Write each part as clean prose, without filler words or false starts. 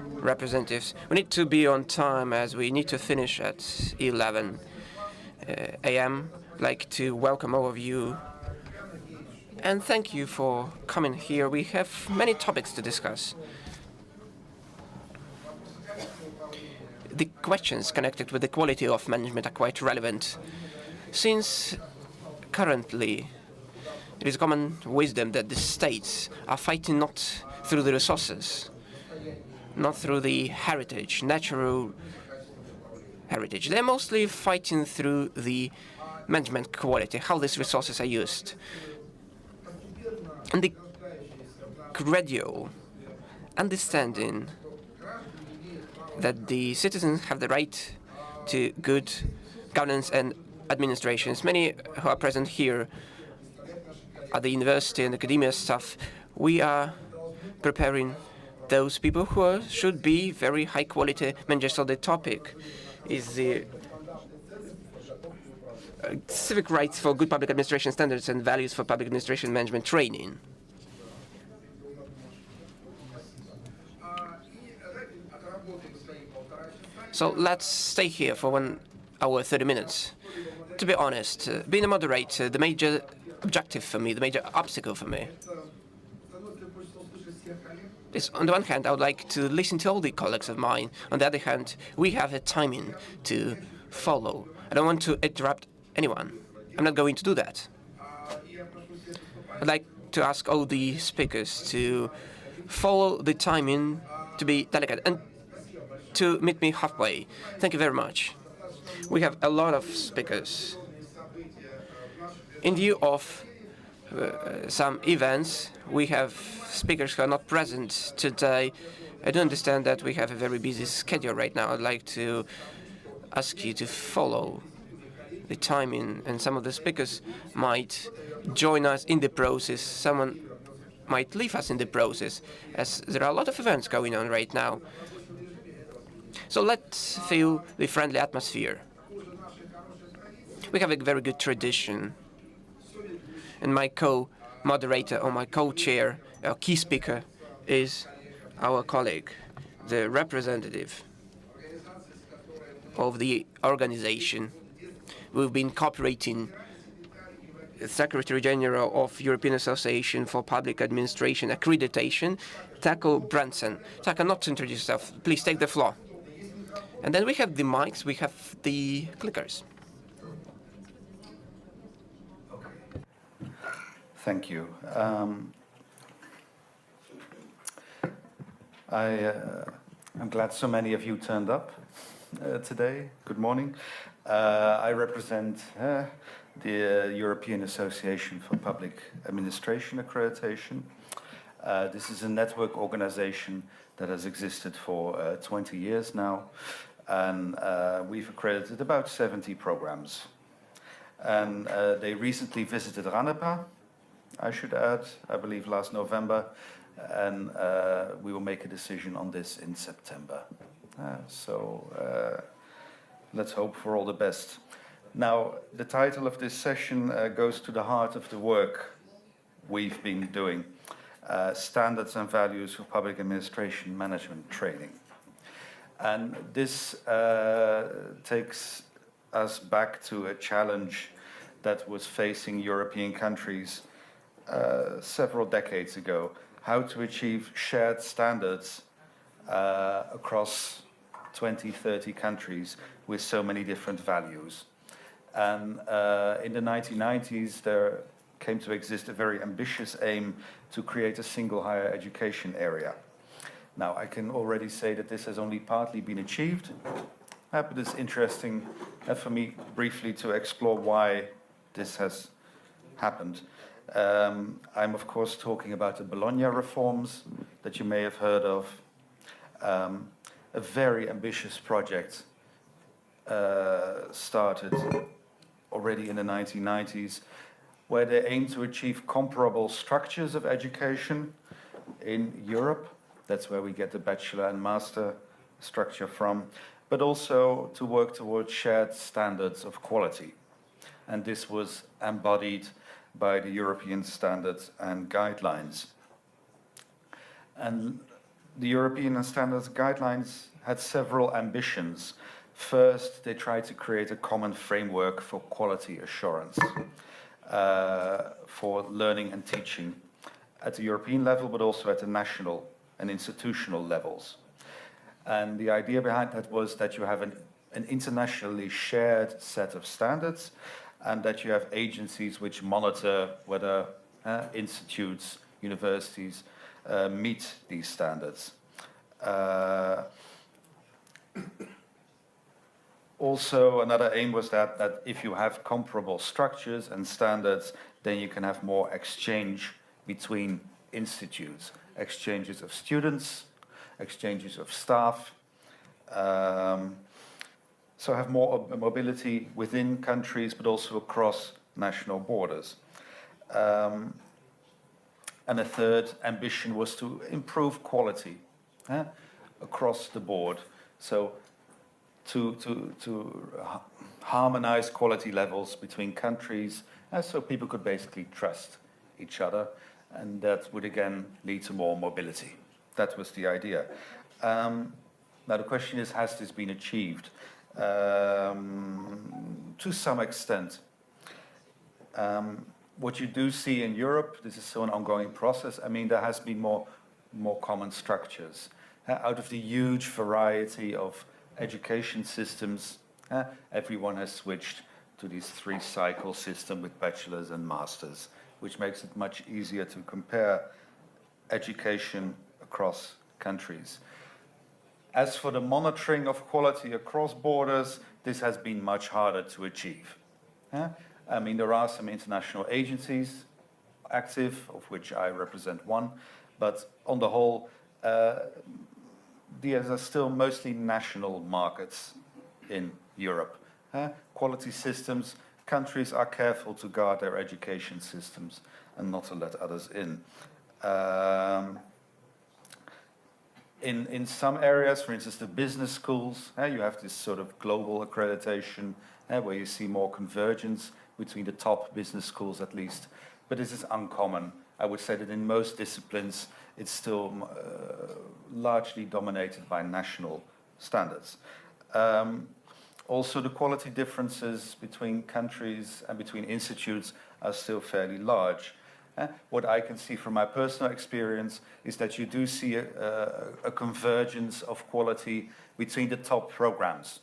representatives. We need to be on time as we need to finish at 11 a.m. I'd like to welcome all of you and thank you for coming here. We have many topics to discuss. The questions connected with the quality of management are quite relevant, since currently it is common wisdom that the states are fighting not through the resources, not through the heritage, natural heritage. They're mostly fighting through the management quality, how these resources are used. And the gradual understanding that the citizens have the right to good governance and administrations. Many who are present here at the university and academia staff, we are preparing those people who should be very high quality managers. So the topic is the civic rights for good public administration standards and values for public administration management training. So let's stay here for 1 hour, 30 minutes. To be honest, being a moderator, the major objective for me, the major obstacle for me, is on the one hand, I would like to listen to all the colleagues of mine. On the other hand, we have a timing to follow. I don't want to interrupt anyone. I'm not going to do that. I'd like to ask all the speakers to follow the timing, to be delicate, and to meet me halfway. Thank you very much. We have a lot of speakers. In view of some events, we have speakers who are not present today. I do understand that we have a very busy schedule right now. I'd like to ask you to follow the timing, and some of the speakers might join us in the process. Someone might leave us in the process, as there are a lot of events going on right now. So let's feel the friendly atmosphere. We have a very good tradition. And my co-moderator or my co-chair, our key speaker, is our colleague, the representative of the organization. We've been cooperating, Secretary General of European Association for Public Administration Accreditation, Taco Branson. Taco, not to introduce yourself, please take the floor. And then we have the mics, we have the clickers. Thank you. I'm glad so many of you turned up today. Good morning. I represent the European Association for Public Administration Accreditation. This is a network organization that has existed for 20 years now, and we've accredited about 70 programs. And they recently visited RANEPA, I should add, I believe last November, and we will make a decision on this in September. So let's hope for all the best. Now, the title of this session goes to the heart of the work we've been doing, Standards and Values for Public Administration Management Training. And this takes us back to a challenge that was facing European countries several decades ago, how to achieve shared standards across 20, 30 countries with so many different values. And in the 1990s, there came to exist a very ambitious aim to create a single higher education area. Now, I can already say that this has only partly been achieved, but it's interesting for me briefly to explore why this has happened. I'm of course talking about the Bologna reforms that you may have heard of. A very ambitious project started already in the 1990s, where they aim to achieve comparable structures of education in Europe. That's where we get the bachelor and master structure from, but also to work towards shared standards of quality. And this was embodied by the European standards and guidelines. And the European Standards Guidelines had several ambitions. First, they tried to create a common framework for quality assurance for learning and teaching at the European level, but also at the national and institutional levels. And the idea behind that was that you have an internationally shared set of standards, and that you have agencies which monitor whether institutes, universities meet these standards. Also, another aim was that if you have comparable structures and standards, then you can have more exchange between institutes, exchanges of students, exchanges of staff, so have more mobility within countries, but also across national borders. And a third ambition was to improve quality across the board. So to harmonize quality levels between countries, so people could basically trust each other, and that would again lead to more mobility. That was the idea. Now the question is, has this been achieved? To some extent. What you do see in Europe, this is still an ongoing process, I mean, there has been more common structures. Out of the huge variety of education systems, everyone has switched to this 3-cycle system with bachelors and masters, which makes it much easier to compare education across countries. As for the monitoring of quality across borders, this has been much harder to achieve. I mean, there are some international agencies active, of which I represent one, but on the whole, these are still mostly national markets in Europe. Quality systems, countries are careful to guard their education systems and not to let others in. In some areas, for instance, the business schools, you have this sort of global accreditation where you see more convergence between the top business schools at least. But this is uncommon. I would say that in most disciplines, it's still largely dominated by national standards. Also, the quality differences between countries and between institutes are still fairly large. What I can see from my personal experience is that you do see a convergence of quality between the top programs,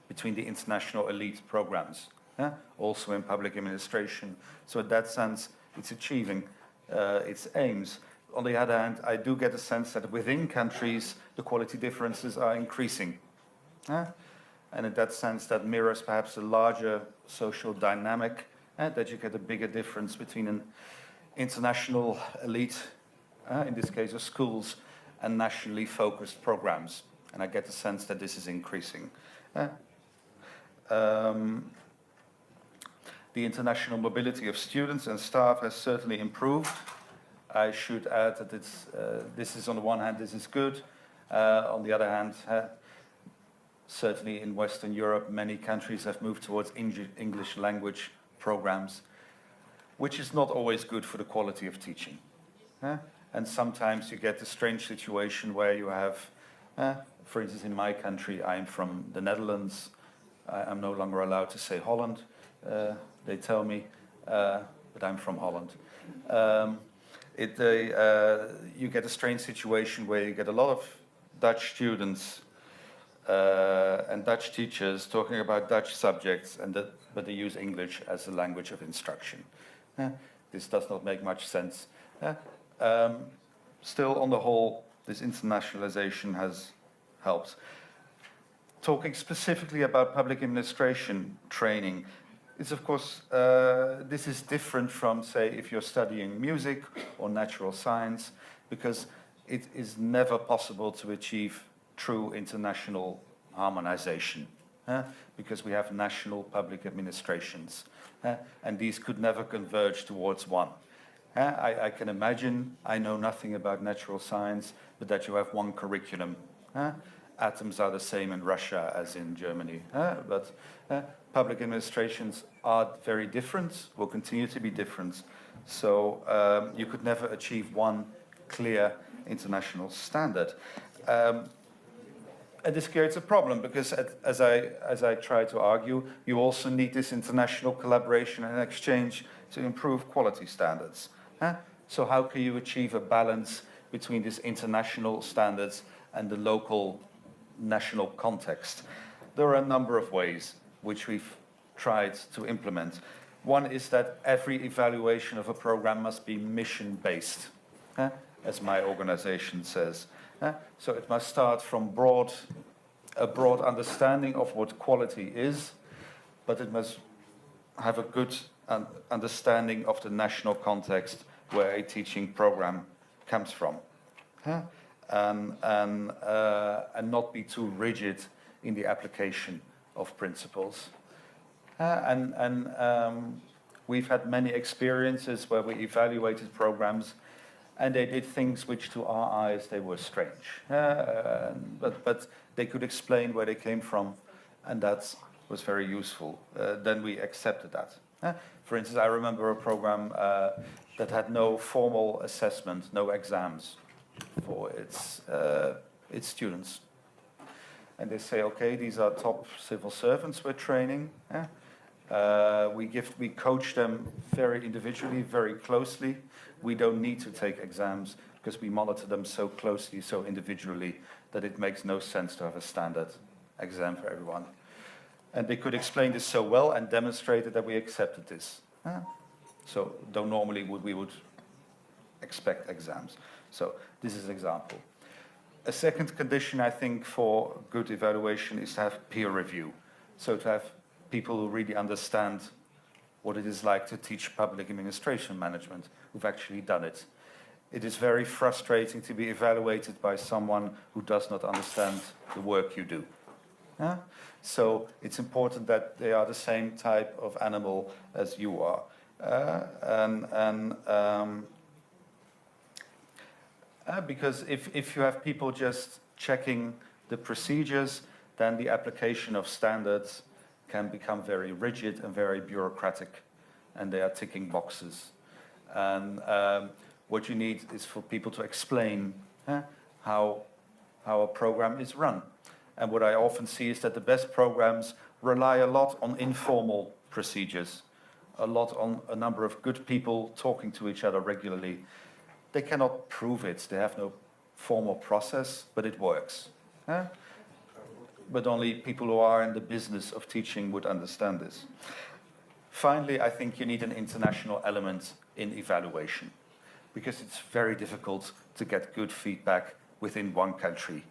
between the international elite programs, also in public administration. So in that sense, it's achieving its aims. On the other hand, I do get a sense that within countries, the quality differences are increasing. And in that sense, that mirrors perhaps a larger social dynamic, that you get a bigger difference between an international elite, in this case of schools, and nationally focused programs. And I get the sense that this is increasing. The international mobility of students and staff has certainly improved. I should add that this is, on the one hand, this is good. On the other hand, certainly in Western Europe, many countries have moved towards English language programs, which is not always good for the quality of teaching. And sometimes you get the strange situation where you have, for instance, in my country, I'm from the Netherlands. I'm no longer allowed to say Holland, they tell me, but I'm from Holland. You get a strange situation where you get a lot of Dutch students and Dutch teachers talking about Dutch subjects, but they use English as a language of instruction. This does not make much sense. Still, on the whole, this internationalization has helped. Talking specifically about public administration training, it's of course, this is different from, say, if you're studying music or natural science, because it is never possible to achieve true international harmonization, because we have national public administrations, and these could never converge towards one. I can imagine, I know nothing about natural science, but that you have one curriculum. Atoms are the same in Russia as in Germany, but public administrations are very different, will continue to be different. So you could never achieve one clear international standard. And this creates a problem because, as I try to argue, you also need this international collaboration and exchange to improve quality standards. So how can you achieve a balance between these international standards and the local national context? There are a number of ways which we've tried to implement. One is that every evaluation of a program must be mission-based, as my organization says. So it must start from a broad understanding of what quality is, but it must have a good understanding of the national context where a teaching program comes from, and not be too rigid in the application of principles. We've had many experiences where we evaluated programs and they did things which to our eyes they were strange. But they could explain where they came from, and that was very useful. Then we accepted that. For instance, I remember a program that had no formal assessment, no exams for its students. And they say, okay, these are top civil servants we're training. We coach them very individually, very closely. We don't need to take exams because we monitor them so closely, so individually, that it makes no sense to have a standard exam for everyone. And they could explain this so well and demonstrated that we accepted this. So though normally we would expect exams. So this is an example. A second condition, I think, for good evaluation is to have peer review. So to have people who really understand what it is like to teach public administration management, who've actually done it. It is very frustrating to be evaluated by someone who does not understand the work you do. So it's important that they are the same type of animal as you are. Because if you have people just checking the procedures, then the application of standards can become very rigid and very bureaucratic, and they are ticking boxes. And what you need is for people to explain how a program is run. And what I often see is that the best programs rely a lot on informal procedures, a lot on a number of good people talking to each other regularly. They cannot prove it. They have no formal process, but it works. But only people who are in the business of teaching would understand this. Finally, I think you need an international element in evaluation, because it's very difficult to get good feedback within one country,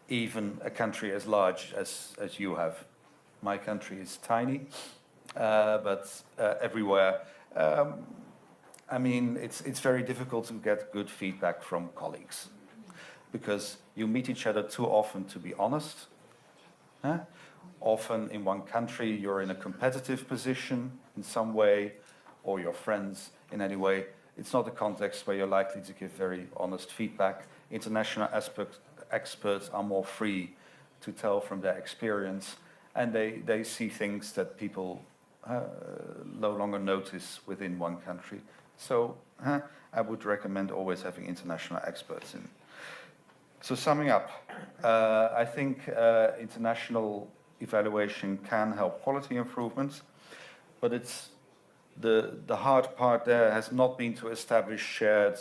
even a country as large as you have. My country is tiny, but everywhere. I mean, it's very difficult to get good feedback from colleagues, because you meet each other too often to be honest. Often in one country you're in a competitive position in some way, or your friends in any way. It's not a context where you're likely to give very honest feedback. International experts are more free to tell from their experience, and they see things that people no longer notice within one country. So I would recommend always having international experts in. So summing up, I think international evaluation can help quality improvements, but it's the hard part there has not been to establish shared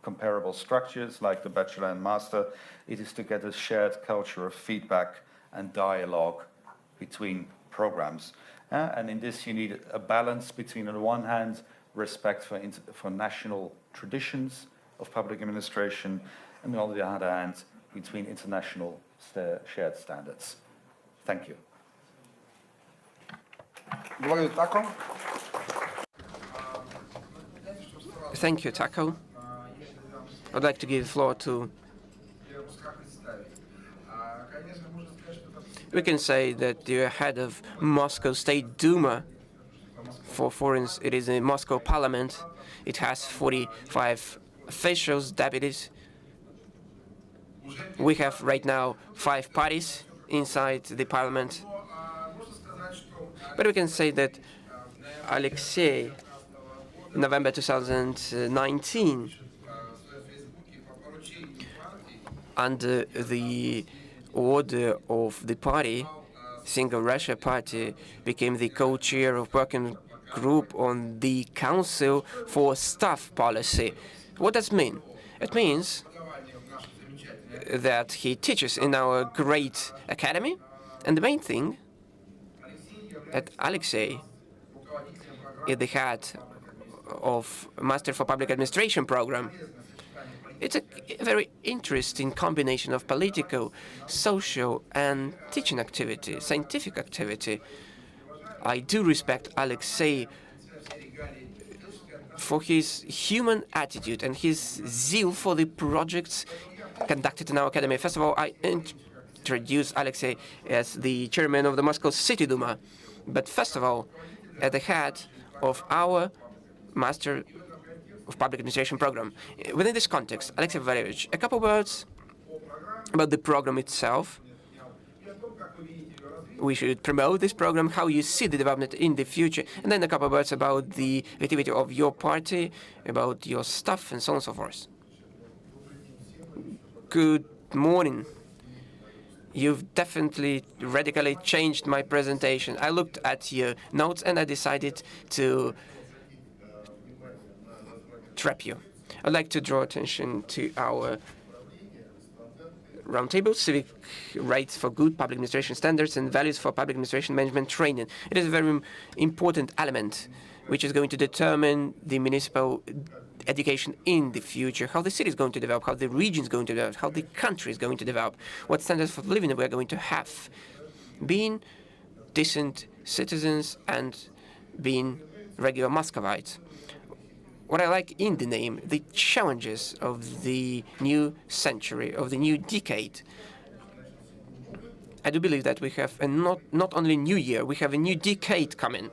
comparable structures like the bachelor and master. It is to get a shared culture of feedback and dialogue between programs. And in this you need a balance between, on the one hand, respect for national traditions of public administration, and on the other hand, between international shared standards. Thank you. Thank you, Taco. I'd like to give the floor to... We can say that the head of Moscow State Duma, for instance, it is a Moscow parliament. It has 45 officials, deputies. We have right now 5 parties inside the parliament. But we can say that Alexei, in November 2019, under the order of the party, Single Russia Party became the co-chair of working group on the Council for Staff Policy. What does it mean? It means that he teaches in our great academy, and the main thing that Alexei is the head of Master for Public Administration program. It's a very interesting combination of political, social, and teaching activity, scientific activity. I do respect Alexei for his human attitude and his zeal for the projects conducted in our academy. First of all, I introduce Alexei as the chairman of the Moscow City Duma, but first of all, at the head of our Master of Public Administration program. Within this context, Alexei Valerievich, a couple words about the program itself. We should promote this program, how you see the development in the future, and then a couple words about the activity of your party, about your staff, and so on and so forth. Good morning. You've definitely radically changed my presentation. I looked at your notes and I decided to trap you. I'd like to draw attention to our roundtable, civic rights for good public administration standards and values for public administration management training. It is a very important element which is going to determine the municipal education in the future, how the city is going to develop, how the region is going to develop, how the country is going to develop, what standards of living we are going to have. Being decent citizens and being regular Muscovites. What I like in the name, the challenges of the new century, of the new decade. I do believe that we have a not only new year, we have a new decade coming.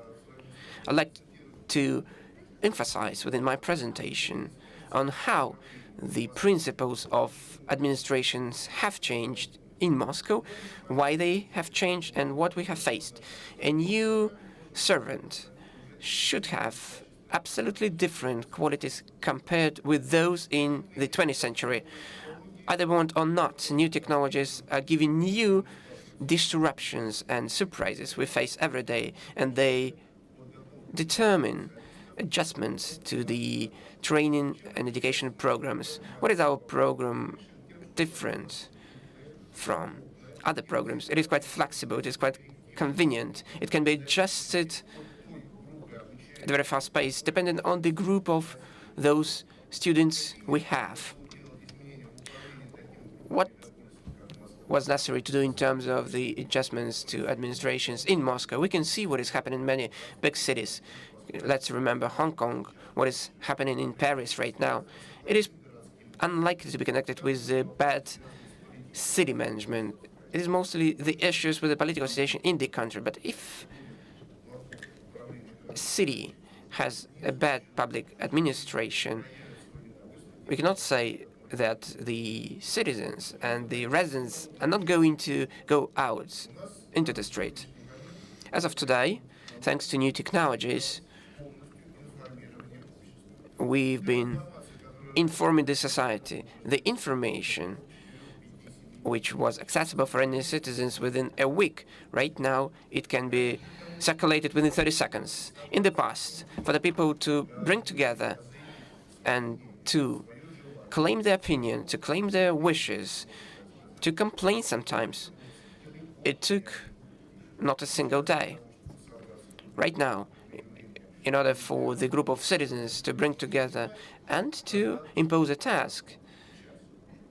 I'd like to emphasize within my presentation on how the principles of administrations have changed in Moscow, why they have changed, and what we have faced. A new servant should have absolutely different qualities compared with those in the 20th century. Either want or not, new technologies are giving new disruptions and surprises we face every day, and they determine adjustments to the training and education programs. What is our program different from other programs? It is quite flexible, it is quite convenient. It can be adjusted at a very fast pace, depending on the group of those students we have. What was necessary to do in terms of the adjustments to administrations in Moscow? We can see what is happening in many big cities. Let's remember Hong Kong, what is happening in Paris right now. It is unlikely to be connected with the bad city management. It is mostly the issues with the political situation in the country. But if a city has a bad public administration, we cannot say that the citizens and the residents are not going to go out into the street. As of today, thanks to new technologies, we've been informing the society. The information which was accessible for any citizens within a week, right now it can be circulated within 30 seconds. In the past, for the people to bring together and to claim their opinion, to claim their wishes, to complain sometimes, it took not a single day. Right now, in order for the group of citizens to bring together and to impose a task,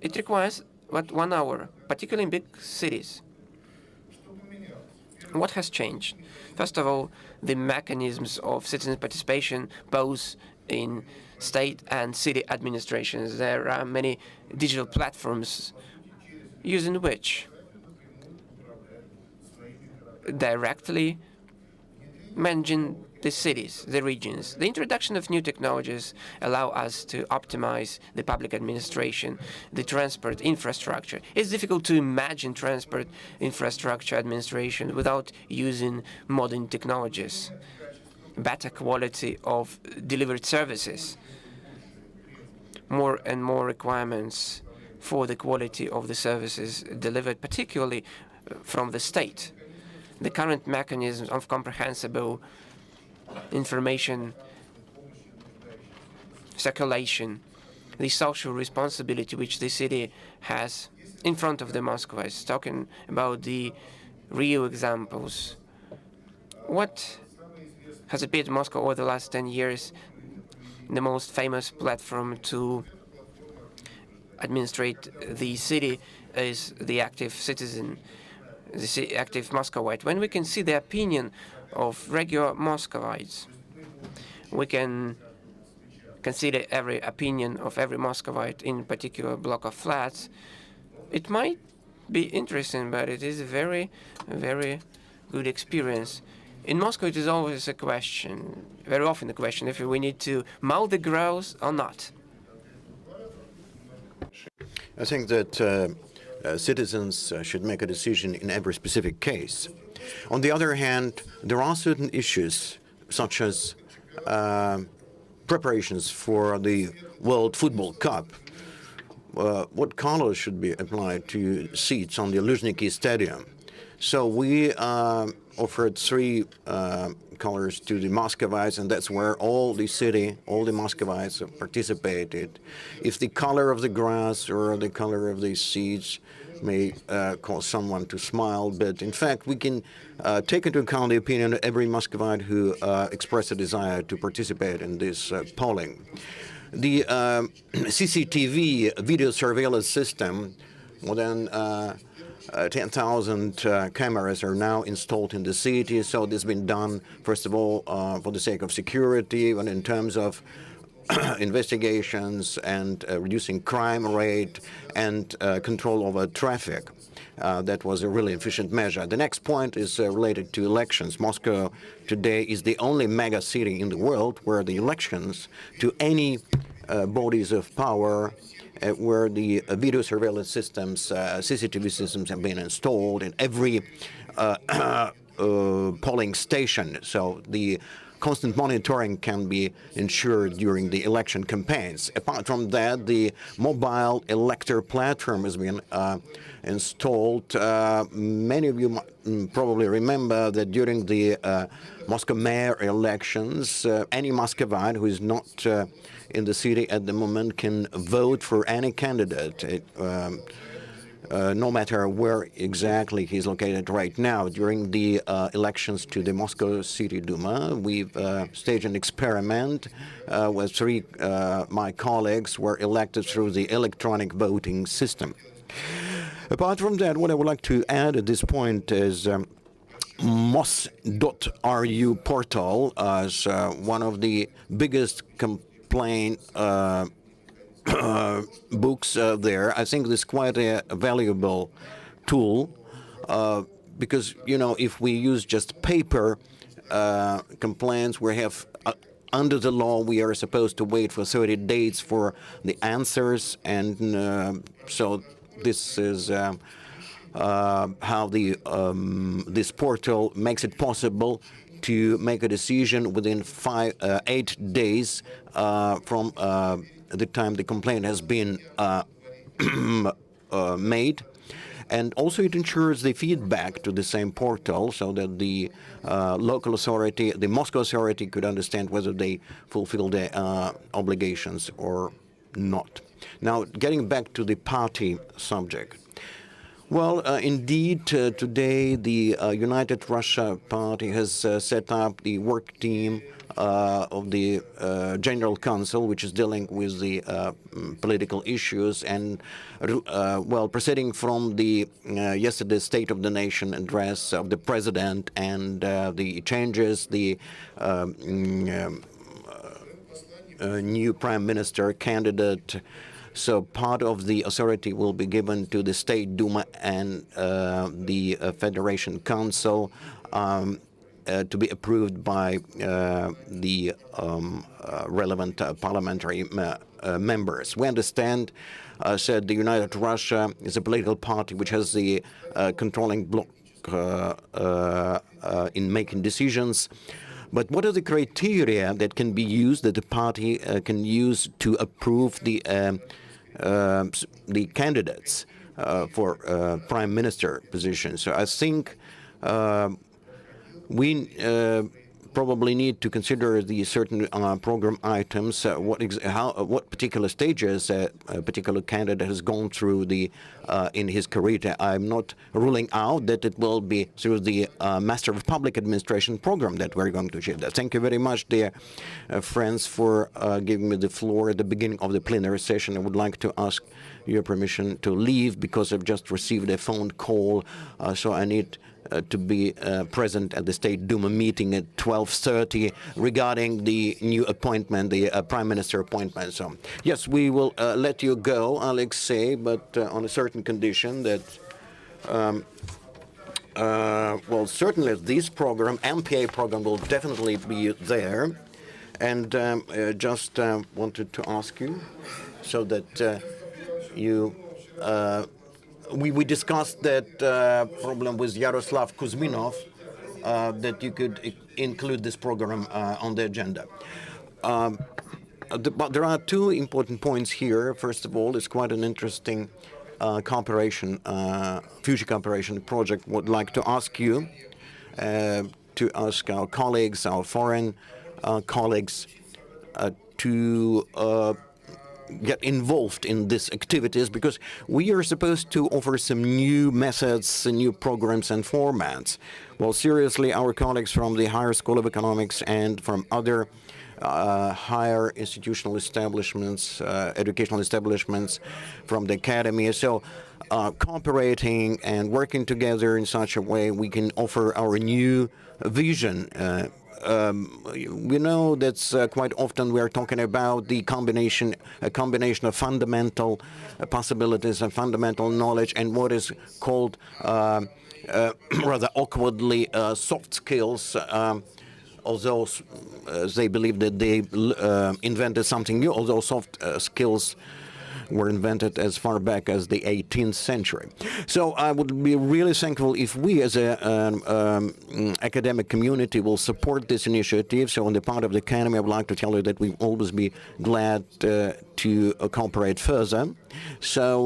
it requires about 1 hour, particularly in big cities. What has changed? First of all, the mechanisms of citizen participation, both in state and city administrations. There are many digital platforms using which directly managing the cities, the regions. The introduction of new technologies allow us to optimize the public administration, the transport infrastructure. It's difficult to imagine transport infrastructure administration without using modern technologies, better quality of delivered services. More and more requirements for the quality of the services delivered, particularly from the state. The current mechanisms of comprehensible information circulation, the social responsibility which the city has in front of the Muscovites, talking about the real examples. What has appeared in Moscow over the last 10 years? The most famous platform to administrate the city is the active citizen, the active Muscovite. When we can see the opinion of regular Muscovites, we can consider every opinion of every Muscovite in a particular block of flats. It might be interesting, but it is a very, very good experience. In Moscow, it is always a question, very often a question, if we need to mow the grass or not. I think that citizens should make a decision in every specific case. On the other hand, there are certain issues, such as preparations for the World Football Cup. What colors should be applied to seats on the Luzhniki Stadium? So we offered 3 colors to the Muscovites, and that's where all the city, all the Muscovites participated. If the color of the grass or the color of the seats may cause someone to smile, but in fact we can take into account the opinion of every Muscovite who expressed a desire to participate in this polling. The CCTV video surveillance system, more than 10,000 cameras are now installed in the city. So this has been done, first of all, for the sake of security and in terms of investigations and reducing crime rate and control over traffic. That was a really efficient measure. The next point is related to elections. Moscow today is the only mega city in the world where the elections to any bodies of power where the video surveillance systems, CCTV systems have been installed in every polling station. So the constant monitoring can be ensured during the election campaigns. Apart from that, the mobile elector platform has been installed. Many of you might probably remember that during the Moscow mayor elections, any Muscovite who is not in the city at the moment can vote for any candidate, no matter where exactly he's located right now. During the elections to the Moscow City Duma, we've staged an experiment where 3 my colleagues were elected through the electronic voting system. Apart from that, what I would like to add at this point is mos.ru portal as one of the biggest complaint books there. I think this is quite a valuable tool because, you know, if we use just paper complaints, we have under the law we are supposed to wait for 30 days for the answers, and so this is how the this portal makes it possible to make a decision within 8 days from the time the complaint has been made. And also it ensures the feedback to the same portal so that the local authority, the Moscow authority, could understand whether they fulfill their obligations or not. Now, getting back to the party subject. Well, indeed, today the United Russia Party has set up the work team of the General Council, which is dealing with the political issues, and well, proceeding from the yesterday's State of the Nation address of the President and the changes, the new Prime Minister candidate. So part of the authority will be given to the State Duma and the Federation Council to be approved by the relevant parliamentary members. We understand, said the United Russia is a political party which has the controlling bloc in making decisions. But what are the criteria that can be used, that the party can use to approve the the candidates for prime minister position. So I think we probably need to consider the certain program items, what particular stages a particular candidate has gone through in his career. I'm not ruling out that it will be through the Master of Public Administration program that we're going to achieve that. Thank you very much, dear friends, for giving me the floor at the beginning of the plenary session. I would like to ask your permission to leave because I've just received a phone call, so I need to be present at the State Duma meeting at 12:30 regarding the new appointment, the Prime Minister appointment. So, yes, we will let you go, Alexei, but on a certain condition that, well, certainly this program, MPA program, will definitely be there. And just wanted to ask you so that you we discussed that problem with Yaroslav Kuzminov, that you could include this program on the agenda. But there are two important points here. First of all, it's quite an interesting cooperation, future cooperation project. Would like to ask you, to ask our colleagues, our foreign colleagues, to get involved in these activities, because we are supposed to offer some new methods, new programs and formats. Well, seriously, our colleagues from the Higher School of Economics and from other higher institutional establishments, educational establishments, from the academy. So cooperating and working together in such a way we can offer our new vision. We know that's quite often we are talking about a combination of fundamental possibilities and fundamental knowledge and what is called rather awkwardly soft skills. Although they believe that they invented something new, although soft skills were invented as far back as the 18th century. So I would be really thankful if we as an academic community will support this initiative. So on the part of the academy, I would like to tell you that we will always be glad to cooperate further. So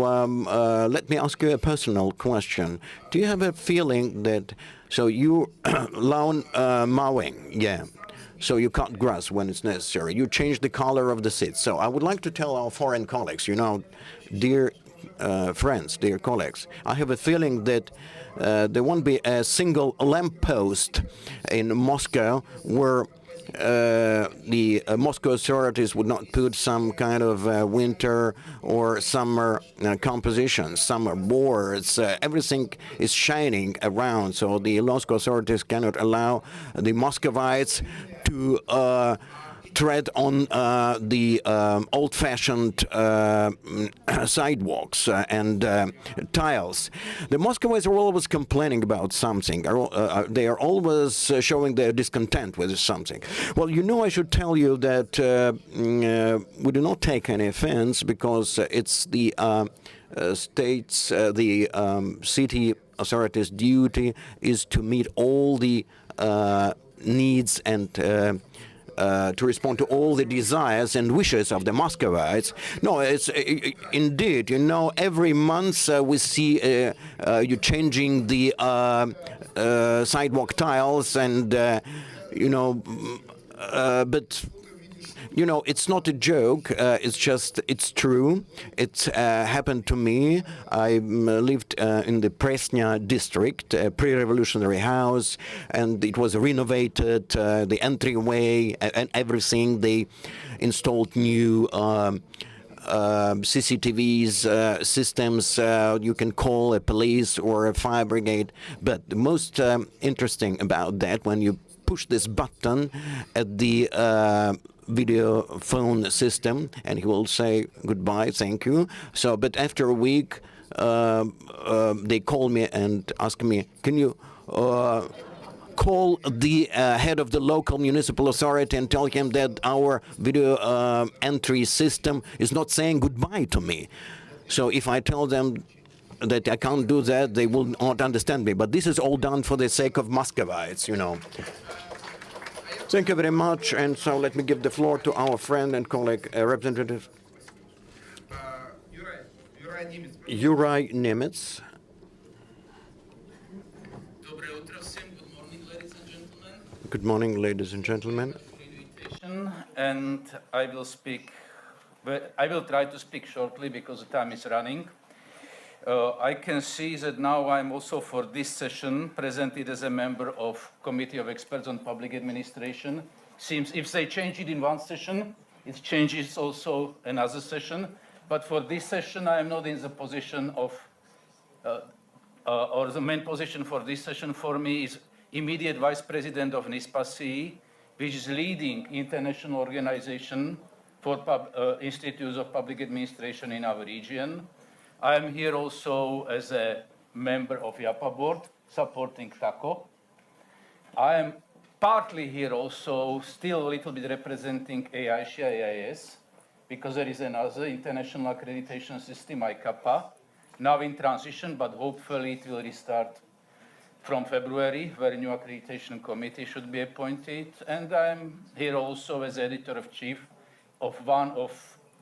let me ask you a personal question. Do you have a feeling that, so you lawn mowing, yeah, so you cut grass when it's necessary. You change the color of the seats. So I would like to tell our foreign colleagues, you know, dear friends, dear colleagues, I have a feeling that there won't be a single lamppost in Moscow where the Moscow authorities would not put some kind of winter or summer compositions, summer boards. Everything is shining around, so the Moscow authorities cannot allow the Muscovites to tread on the old-fashioned sidewalks and tiles. The Muscovites are always complaining about something. They are always showing their discontent with something. Well, you know, I should tell you that we do not take any offense, because it's the state's, the city authorities' duty is to meet all the needs and to respond to all the desires and wishes of the Muscovites. No, it's indeed, you know, every month we see you changing the sidewalk tiles, and you know, but you know, it's not a joke. It's true. It happened to me. I lived in the Presnya district, a pre-revolutionary house, and it was renovated, the entryway and everything. They installed new CCTVs, systems. You can call a police or a fire brigade. But the most interesting about that, when you push this button at the video phone system, and he will say goodbye, thank you. So, but after a week, they call me and ask me, can you call the head of the local municipal authority and tell him that our video entry system is not saying goodbye to me. So if I tell them that I can't do that, they will not understand me. But this is all done for the sake of Muscovites, you know. Thank you very much. And so let me give the floor to our friend and colleague, Representative Uri Nimitz. Good morning, ladies and gentlemen. And I will speak, I will try to speak shortly because the time is running. I can see that now I'm also for this session presented as a member of Committee of Experts on Public Administration. Seems if they change it in one session, it changes also another session. But for this session, I am not in the position of, or the main position for this session for me is immediate Vice President of NISPA-CE, which is leading international organization for institutes of public administration in our region. I am here also as a member of IAPA board supporting TACO. I am partly here also still a little bit representing AIS, because there is another international accreditation system, ICAPA, now in transition, but hopefully it will restart from February, where a new accreditation committee should be appointed. And I'm here also as editor-in-chief of one of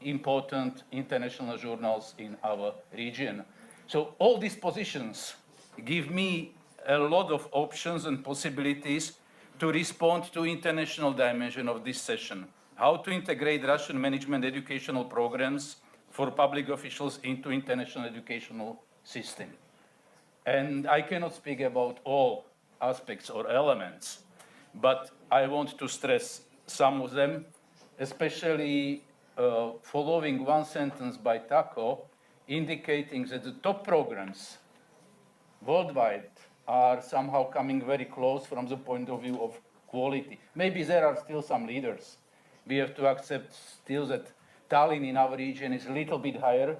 important international journals in our region. So all these positions give me a lot of options and possibilities to respond to international dimension of this session. How to integrate Russian management educational programs for public officials into international educational system. And I cannot speak about all aspects or elements, but I want to stress some of them, especially following one sentence by TACO, indicating that the top programs worldwide are somehow coming very close from the point of view of quality. Maybe there are still some leaders. We have to accept still that Tallinn in our region is a little bit higher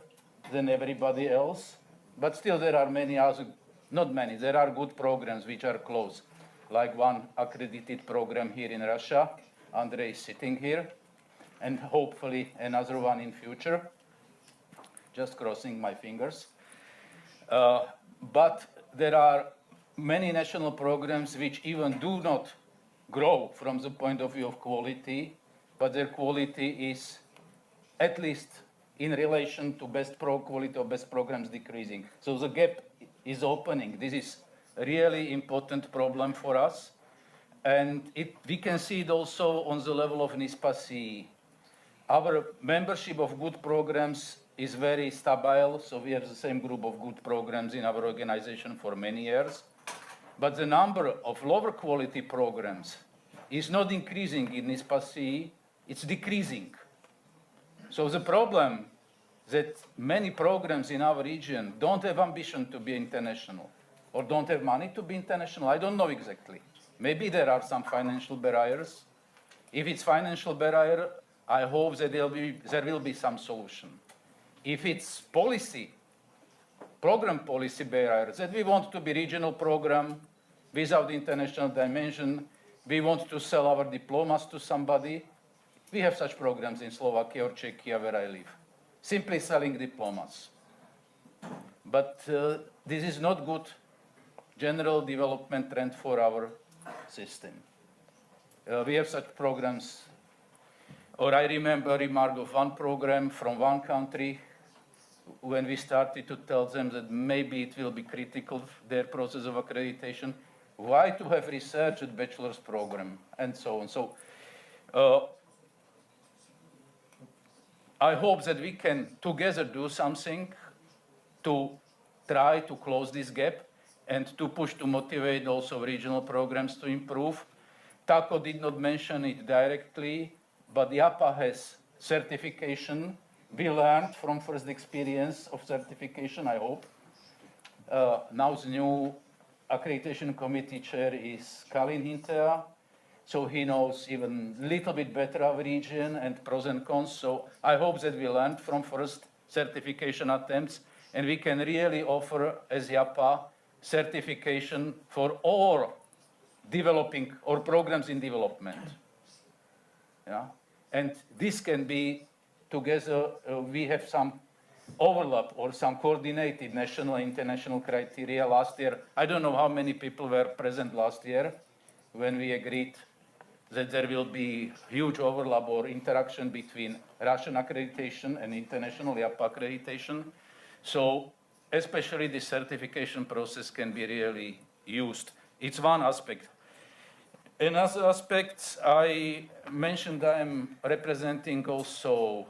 than everybody else, but still there are many other, not many, there are good programs which are close, like one accredited program here in Russia. Andrei is sitting here, and hopefully another one in future. Just crossing my fingers. But there are many national programs which even do not grow from the point of view of quality, but their quality is at least in relation to quality of best programs decreasing. So the gap is opening. This is a really important problem for us. And we can see it also on the level of NISPA-CE. Our membership of good programs is very stable, so we have the same group of good programs in our organization for many years. But the number of lower quality programs is not increasing in NISPA-CE, it's decreasing. So the problem that many programs in our region don't have ambition to be international or don't have money to be international, I don't know exactly. Maybe there are some financial barriers. If it's financial barrier, I hope that there will be some solution. If it's policy, program policy barriers, that we want to be regional program without international dimension, we want to sell our diplomas to somebody. We have such programs in Slovakia or Czechia where I live. Simply selling diplomas. But this is not good general development trend for our system. We have such programs, or I remember a remark of one program from one country when we started to tell them that maybe it will be critical, their process of accreditation, why to have research at bachelor's program, and so on. So I hope that we can together do something to try to close this gap and to push to motivate also regional programs to improve. TACO did not mention it directly, but the IAPA has certification. We learned from first experience of certification, I hope. Now the new accreditation committee chair is Kalin Hintea, so he knows even a little bit better our region and pros and cons. So I hope that we learned from first certification attempts and we can really offer as IAPA certification for all developing or programs in development. Yeah? And this can be together, we have some overlap or some coordinated national and international criteria last year. I don't know how many people were present last year when we agreed that there will be huge overlap or interaction between Russian accreditation and international IAPA accreditation. So especially the certification process can be really used. It's one aspect. Another aspect, I mentioned I'm representing also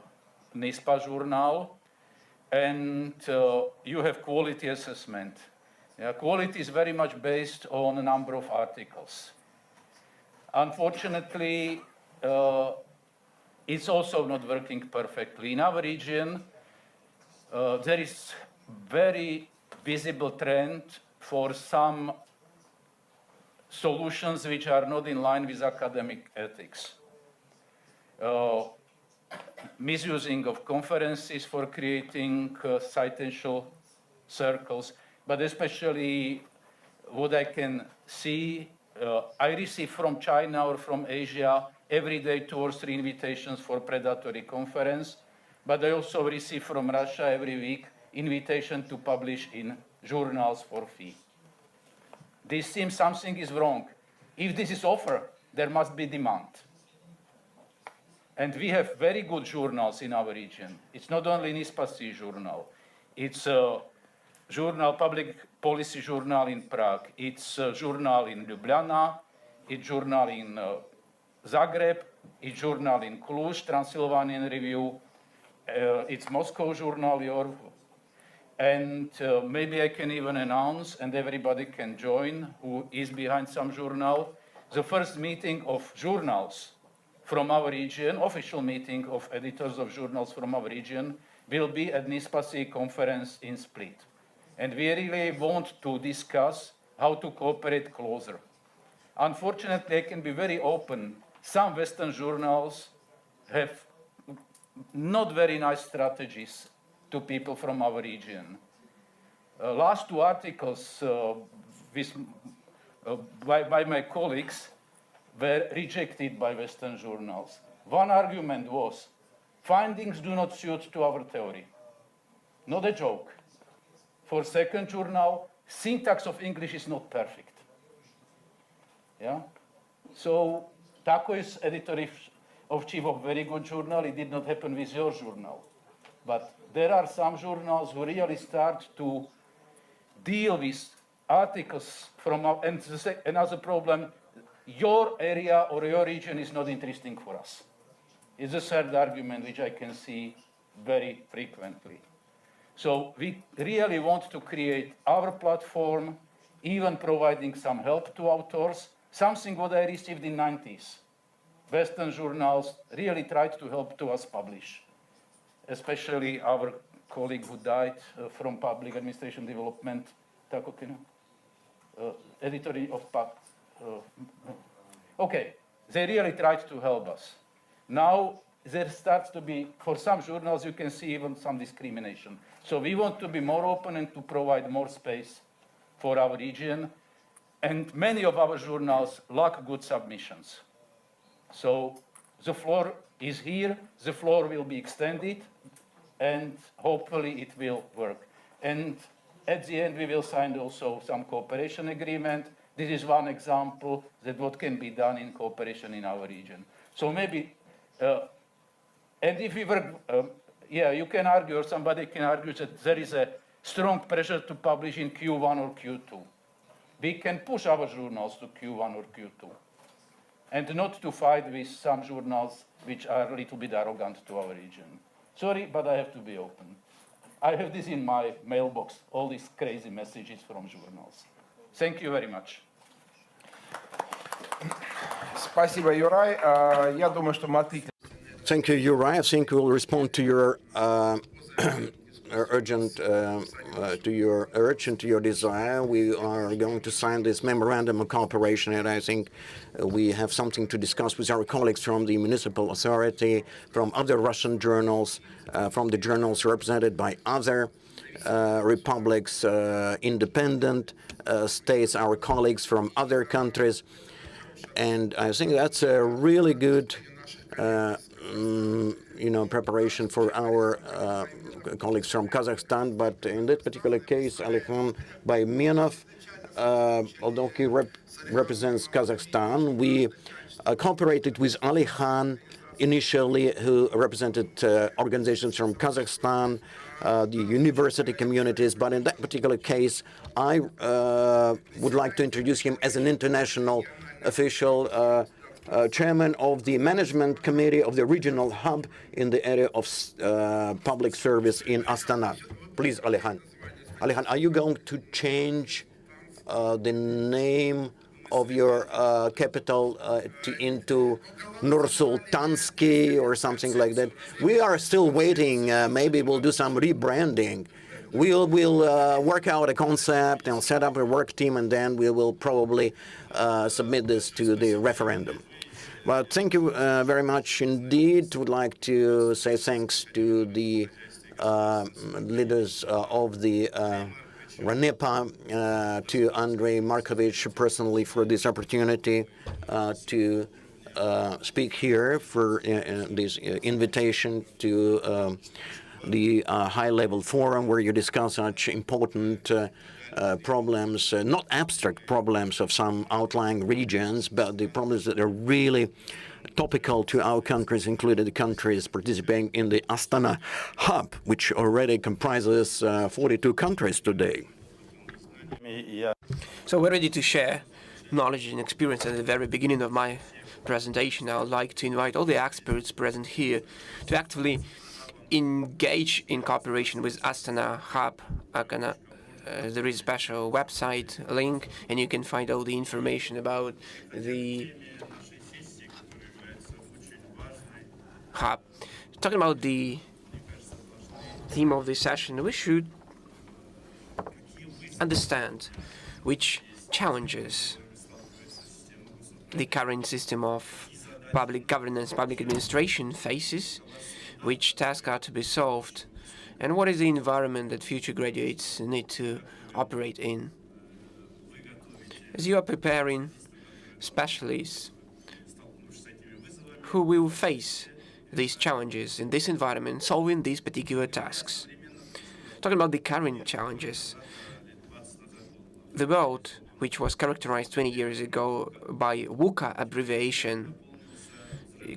NISPA journal, and you have quality assessment. Yeah, quality is very much based on a number of articles. Unfortunately, it's also not working perfectly. In our region, there is very visible trend for some solutions which are not in line with academic ethics. Misusing of conferences for creating citation circles, but especially what I can see, I receive from China or from Asia every day 2 or 3 invitations for predatory conference, but I also receive from Russia every week invitation to publish in journals for fee. This seems something is wrong. If this is offer, there must be demand. And we have very good journals in our region. It's not only NISPA-C journal. It's a journal, public policy journal in Prague. It's a journal in Ljubljana. It's journal in Zagreb. It's journal in Cluj, Transylvanian Review. It's Moscow journal, and maybe I can even announce, and everybody can join, who is behind some journal, the first meeting of journals from our region, official meeting of editors of journals from our region, will be at NISPA-C conference in Split. And we really want to discuss how to cooperate closer. Unfortunately, I can be very open. Some Western journals have not very nice strategies to people from our region. Last 2 articles by my colleagues were rejected by Western journals. One argument was, findings do not suit to our theory. Not a joke. For second journal, syntax of English is not perfect. Yeah? So, Tako is editor-in-chief of very good journal. It did not happen with your journal. But there are some journals who really start to deal with articles from our, and another problem, your area or your region is not interesting for us. It's a third argument which I can see very frequently. So we really want to create our platform, even providing some help to authors, something what I received in the 90s. Western journals really tried to help to us publish, especially our colleague who died from public administration development, editor of okay, they really tried to help us. Now there starts to be, for some journals, you can see even some discrimination. So we want to be more open and to provide more space for our region. And many of our journals lack good submissions. So the floor is here, the floor will be extended, and hopefully it will work. And at the end, we will sign also some cooperation agreement. This is one example that what can be done in cooperation in our region. So maybe, and if we work, yeah, you can argue, or somebody can argue that there is a strong pressure to publish in Q1 or Q2. We can push our journals to Q1 or Q2, and not to fight with some journals which are a little bit arrogant to our region. Sorry, but I have to be open. I have this in my mailbox, all these crazy messages from journals. Thank you very much. Спасибо, Юрай. Я думаю, что мы ответили. Thank you, Uri. I think we'll respond to your urgent to your desire. We are going to sign this memorandum of cooperation, and I think we have something to discuss with our colleagues from the municipal authority, from other Russian journals, from the journals represented by other republics, independent states, our colleagues from other countries. And I think that's a really good preparation for our colleagues from Kazakhstan. But in that particular case, Alekhan Baymenov, although he represents Kazakhstan, we cooperated with Alekhan initially, who represented organizations from Kazakhstan, the university communities. But in that particular case, I would like to introduce him as an international official, chairman of the management committee of the regional hub in the area of public service in Astana. Please, Alehan. Alehan, are you going to change the name of your capital into Nur-Sultansky or something like that? We are still waiting. Maybe we'll do some rebranding. We'll work out a concept and set up a work team, and then we will probably submit this to the referendum. Well, thank you very much indeed. Would like to say thanks to the leaders of the RANEPA, to Andrei Markovich personally for this opportunity to speak here, for this invitation to the high-level forum where you discuss such important problems, not abstract problems of some outlying regions, but the problems that are really topical to our countries, including the countries participating in the Astana hub, which already comprises 42 countries today. So we're ready to share knowledge and experience at the very beginning of my presentation. I would like to invite all the experts present here to actively engage in cooperation with Astana hub. There is a special website link, and you can find all the information about the hub. Talking about the theme of this session, we should understand which challenges the current system of public governance, public administration faces, which tasks are to be solved, and what is the environment that future graduates need to operate in. As you are preparing specialists who will face these challenges in this environment, solving these particular tasks. Talking about the current challenges, the world, which was characterized 20 years ago by VUCA abbreviation,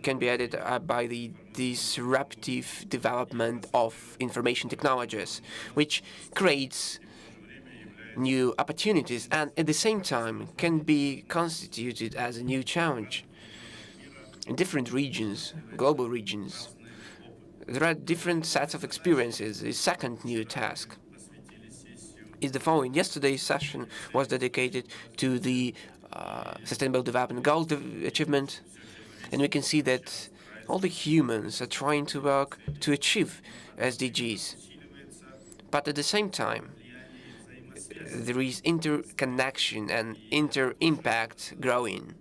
can be added by the disruptive development of information technologies, which creates new opportunities and at the same time can be constituted as a new challenge. In different regions, global regions, there are different sets of experiences. The second new task is the following. Yesterday's session was dedicated to the Sustainable Development Goals achievement, and we can see that all the humans are trying to work to achieve SDGs. But at the same time, there is interconnection and inter-impact growing.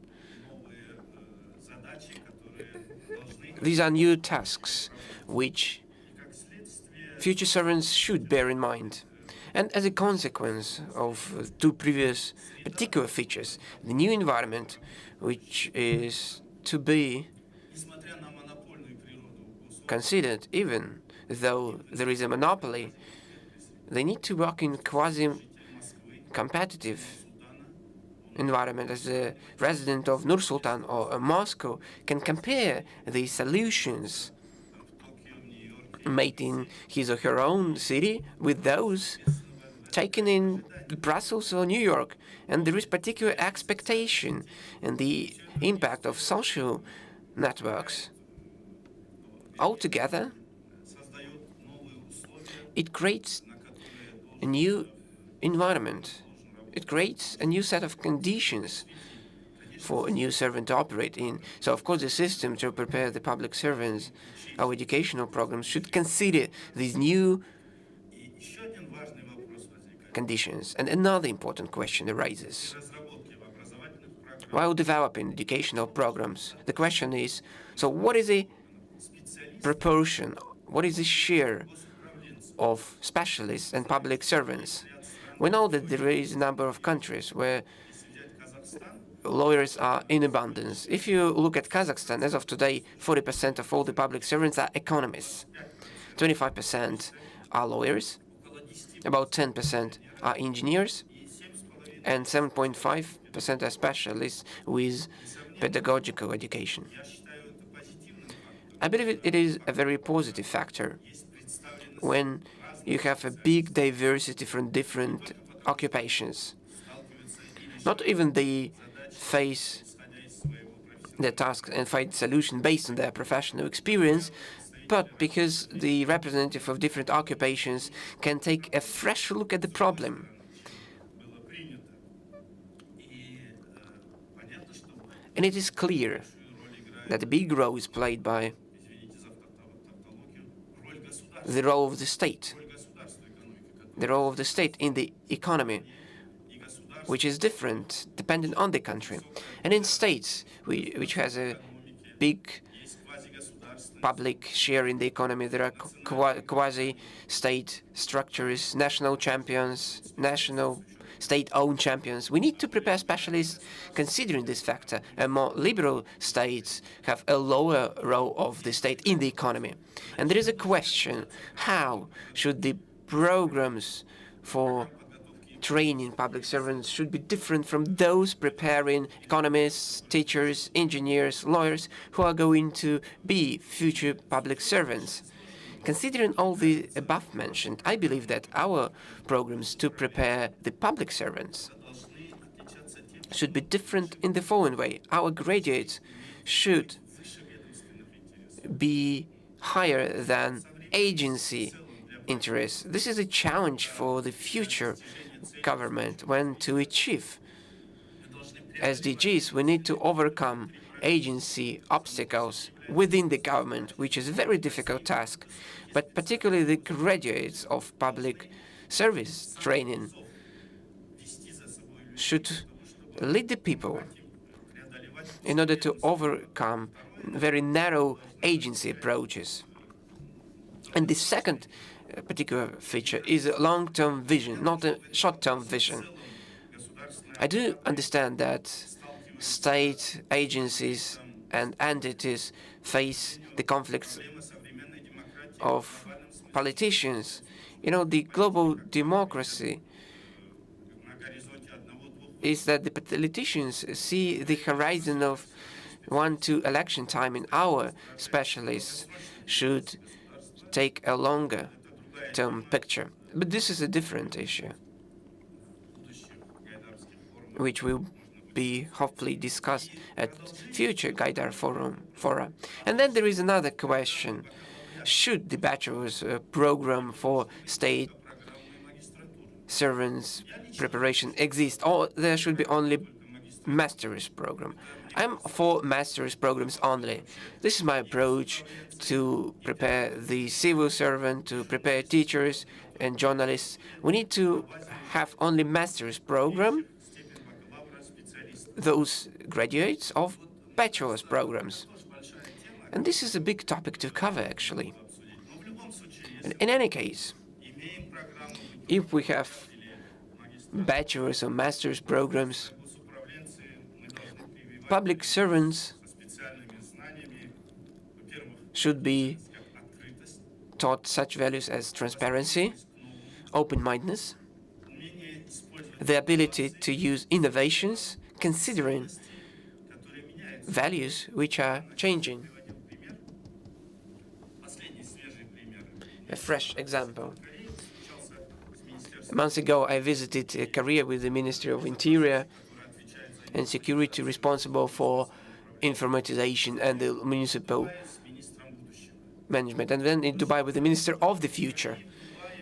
These are new tasks which future servants should bear in mind. And as a consequence of two previous particular features, the new environment, which is to be considered, even though there is a monopoly, they need to work in quasi-competitive environment. As a resident of Nur-Sultan or Moscow can compare the solutions made in his or her own city with those taken in Brussels or New York. And there is particular expectation and the impact of social networks. Altogether, it creates a new environment. It creates a new set of conditions for a new servant to operate in. So, of course, the system to prepare the public servants, our educational programs, should consider these new conditions. And another important question arises. While developing educational programs, the question is, so what is the proportion, what is the share of specialists and public servants? We know that there is a number of countries where lawyers are in abundance. If you look at Kazakhstan, as of today, 40% of all the public servants are economists. 25% are lawyers, about 10% are engineers, and 7.5% are specialists with pedagogical education. I believe it is a very positive factor when you have a big diversity from different occupations. Not even they face the task and find solution based on their professional experience, but because the representative of different occupations can take a fresh look at the problem. And it is clear that a big role is played by the role of the state in the economy, which is different depending on the country. And in states which has a big public share in the economy, there are quasi-state structures, national champions, national state-owned champions. We need to prepare specialists considering this factor, and more liberal states have a lower role of the state in the economy. And there is a question, how should the programs for training public servants should be different from those preparing economists, teachers, engineers, lawyers who are going to be future public servants. Considering all the above mentioned, I believe that our programs to prepare the public servants should be different in the following way. Our graduates should be higher than agency interests. This is a challenge for the future government. When to achieve SDGs, we need to overcome agency obstacles within the government, which is a very difficult task. But particularly the graduates of public service training should lead the people in order to overcome very narrow agency approaches. And the second particular feature is a long-term vision, not a short-term vision. I do understand that state agencies and entities face the conflicts of politicians. You know, the global democracy is that the politicians see the horizon of 1-2 election time, and our specialists should take a longer-term picture. But this is a different issue, which will be hopefully discussed at future Gaidar fora. And then there is another question. Should the bachelor's program for state servants preparation exist, or there should be only master's program? I'm for master's programs only. This is my approach to prepare the civil servant, to prepare teachers and journalists. We need to have only master's program, those graduates of bachelor's programs. And this is a big topic to cover, actually. And in any case, if we have bachelor's or master's programs, public servants should be taught such values as transparency, open-mindedness, the ability to use innovations, considering values which are changing. A fresh example. Months ago, I visited Korea with the Ministry of Interior and Security responsible for informatization and the municipal management, and then in Dubai with the Minister of the Future.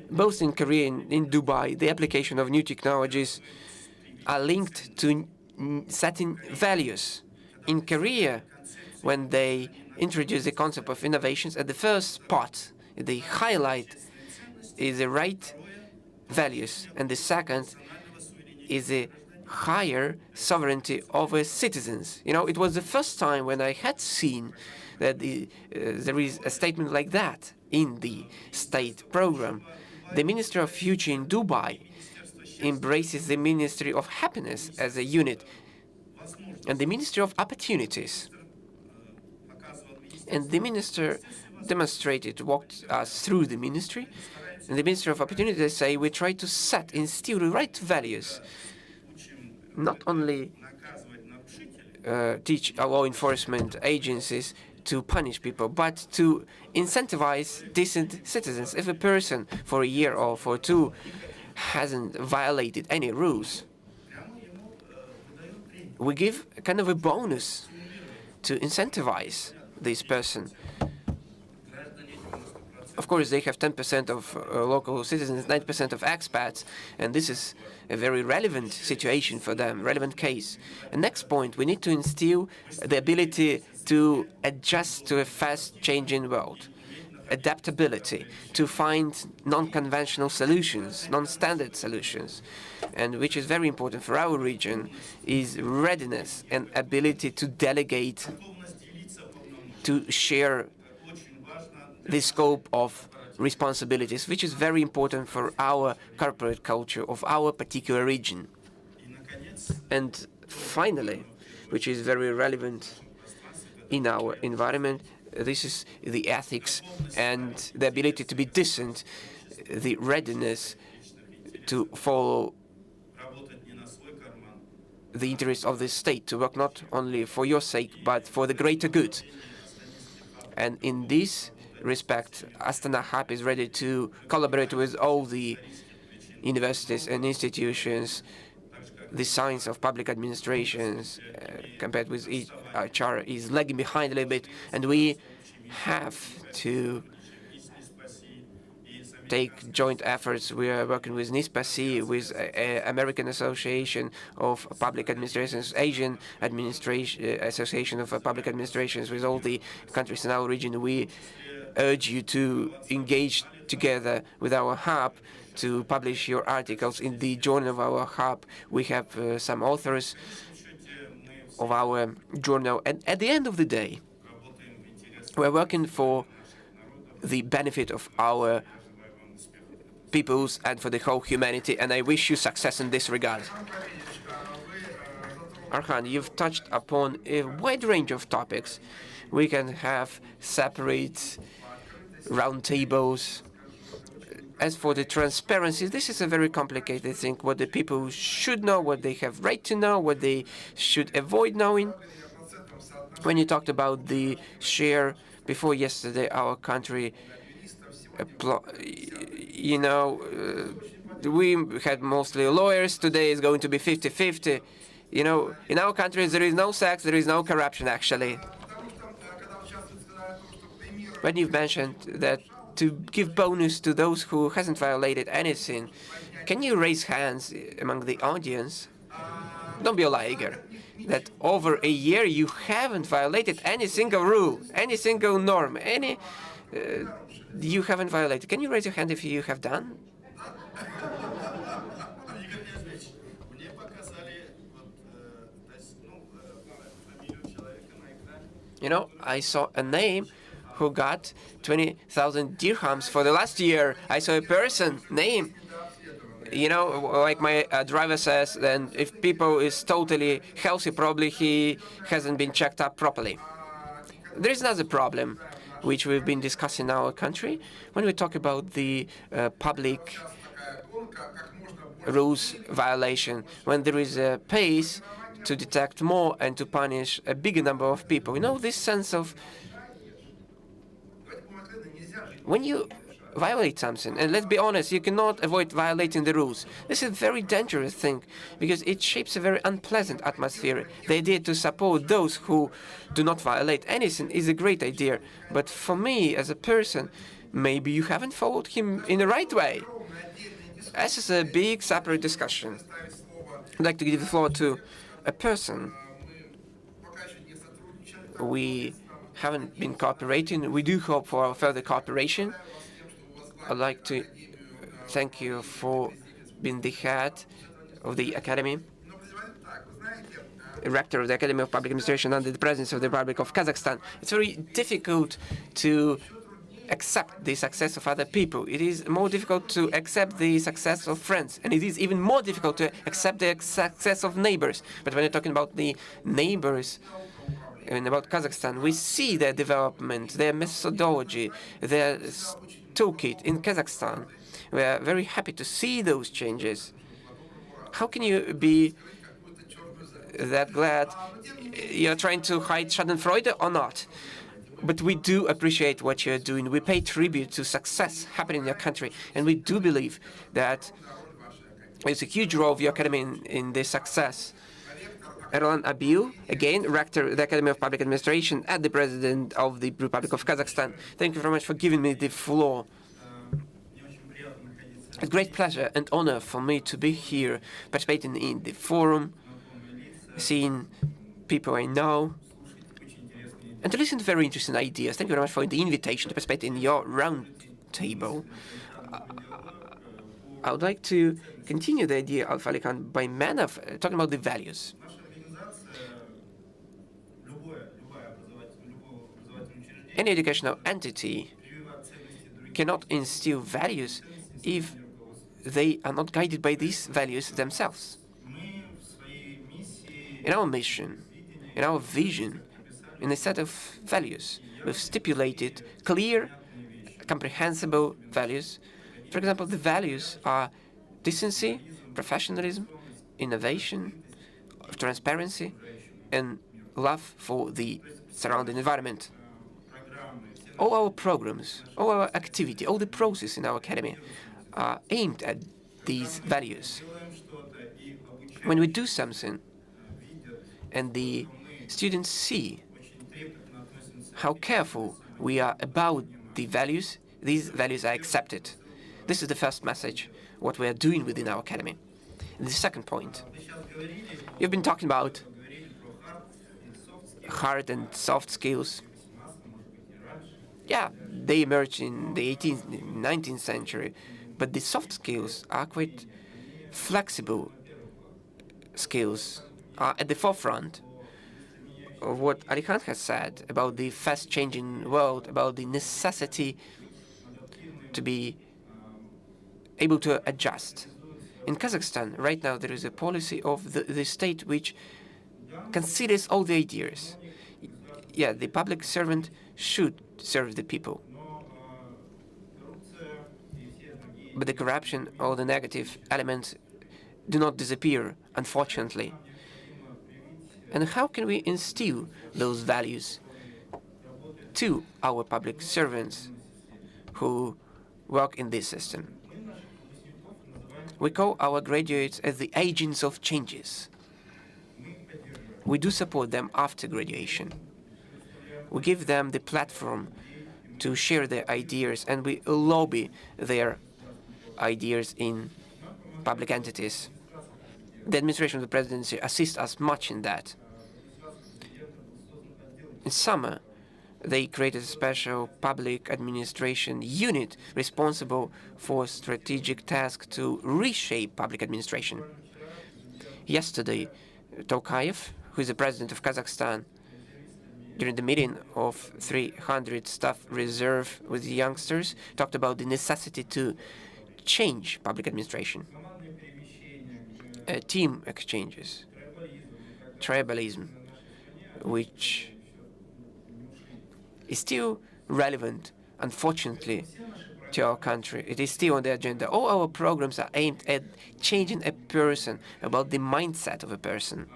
Both in Korea and in Dubai, the application of new technologies are linked to setting values. In Korea, when they introduce the concept of innovations, at the first spot, the highlight is the right values, and the second is the higher sovereignty over citizens. You know, it was the first time when I had seen that there is a statement like that in the state program. The Ministry of Future in Dubai embraces the Ministry of Happiness as a unit and the Ministry of Opportunities. And the minister demonstrated, walked us through the ministry, and the Ministry of Opportunities say we try to set, instill the right values, not only teach our law enforcement agencies to punish people, but to incentivize decent citizens. If a person for a year or for two hasn't violated any rules, we give kind of a bonus to incentivize this person. Of course, they have 10% of local citizens, 9% of expats, and this is a very relevant situation for them, relevant case. And next point, we need to instill the ability to adjust to a fast-changing world, adaptability, to find non-conventional solutions, non-standard solutions. And which is very important for our region is readiness and ability to delegate, to share the scope of responsibilities, which is very important for our corporate culture of our particular region. And finally, which is very relevant in our environment, this is the ethics and the ability to be decent, the readiness to follow the interests of the state, to work not only for your sake, but for the greater good. And in this respect, Astana Hub is ready to collaborate with all the universities and institutions. The science of public administrations, compared with HR, is lagging behind a little bit, and we have to take joint efforts. We are working with NISPA-C, with American Association of Public Administrations, Asian Association of Public Administrations, with all the countries in our region. We urge you to engage together with our hub to publish your articles in the journal of our hub. We have some authors of our journal, and at the end of the day, we're working for the benefit of our peoples and for the whole humanity, and I wish you success in this regard. Arhan, you've touched upon a wide range of topics. We can have separate roundtables. As for the transparency, this is a very complicated thing, what the people should know, what they have right to know, what they should avoid knowing. When you talked about the share before yesterday, our country, we had mostly lawyers. Today is going to be 50-50. In our country, there is no sex, there is no corruption, actually. When you've mentioned that to give bonus to those who hasn't violated anything, can you raise hands among the audience? Don't be a liar. That over a year you haven't violated any single rule, any single norm, you haven't violated. Can you raise your hand if you have done? I saw a name who got 20,000 dirhams for the last year. I saw a person name. Like my driver says, then if people is totally healthy, probably he hasn't been checked up properly. There is another problem which we've been discussing in our country when we talk about the public rules violation, when there is a pace to detect more and to punish a bigger number of people. This sense of when you violate something, and let's be honest, you cannot avoid violating the rules. This is a very dangerous thing, because it shapes a very unpleasant atmosphere. The idea to support those who do not violate anything is a great idea. But for me, as a person, maybe you haven't followed him in the right way. This is a big separate discussion. I'd like to give the floor to a person. We haven't been cooperating. We do hope for further cooperation. I'd like to thank you for being the head of the Academy, rector of the Academy of Public Administration under the Presidency of the Republic of Kazakhstan. It's very difficult to accept the success of other people. It is more difficult to accept the success of friends, and it is even more difficult to accept the success of neighbors. But when you're talking about the neighbors and about Kazakhstan, we see their development, their methodology, their toolkit in Kazakhstan. We are very happy to see those changes. How can you be that glad? You're trying to hide Schadenfreude or not? But we do appreciate what you're doing. We pay tribute to success happening in your country, and we do believe that there's a huge role of your academy in this success. Erlan Abiu, again, Rector of the Academy of Public Administration and the President of the Republic of Kazakhstan. Thank you very much for giving me the floor. It's a great pleasure and honor for me to be here, participating in the forum, seeing people I know, and to listen to very interesting ideas. Thank you very much for the invitation to participate in your round table. I would like to continue the idea of Ali Khan by manner of talking about the values. Any educational entity cannot instill values if they are not guided by these values themselves. In our mission, in our vision, in a set of values, we've stipulated clear, comprehensible values. For example, the values are decency, professionalism, innovation, transparency, and love for the surrounding environment. All our programs, all our activity, all the process in our academy are aimed at these values. When we do something and the students see how careful we are about the values, these values are accepted. This is the first message, what we are doing within our academy. And the second point, you've been talking about hard and soft skills. Yeah, they emerged in the 18th, 19th century, but the soft skills are quite flexible skills, are at the forefront of what Ali Khan has said about the fast-changing world, about the necessity to be able to adjust. In Kazakhstan, right now, there is a policy of the state which considers all the ideas. Yeah, the public servant should serve the people. But the corruption or the negative elements do not disappear, unfortunately. And how can we instill those values to our public servants who work in this system? We call our graduates as the agents of changes. We do support them after graduation. We give them the platform to share their ideas, and we lobby their ideas in public entities. The administration of the presidency assists us much in that. In summer, they created a special public administration unit responsible for strategic tasks to reshape public administration. Yesterday, Tokayev, who is the president of Kazakhstan, during the meeting of 300 staff reserve with the youngsters, talked about the necessity to change public administration. Team exchanges, tribalism, which is still relevant, unfortunately, to our country. It is still on the agenda. All our programs are aimed at changing a person, about the mindset of a person.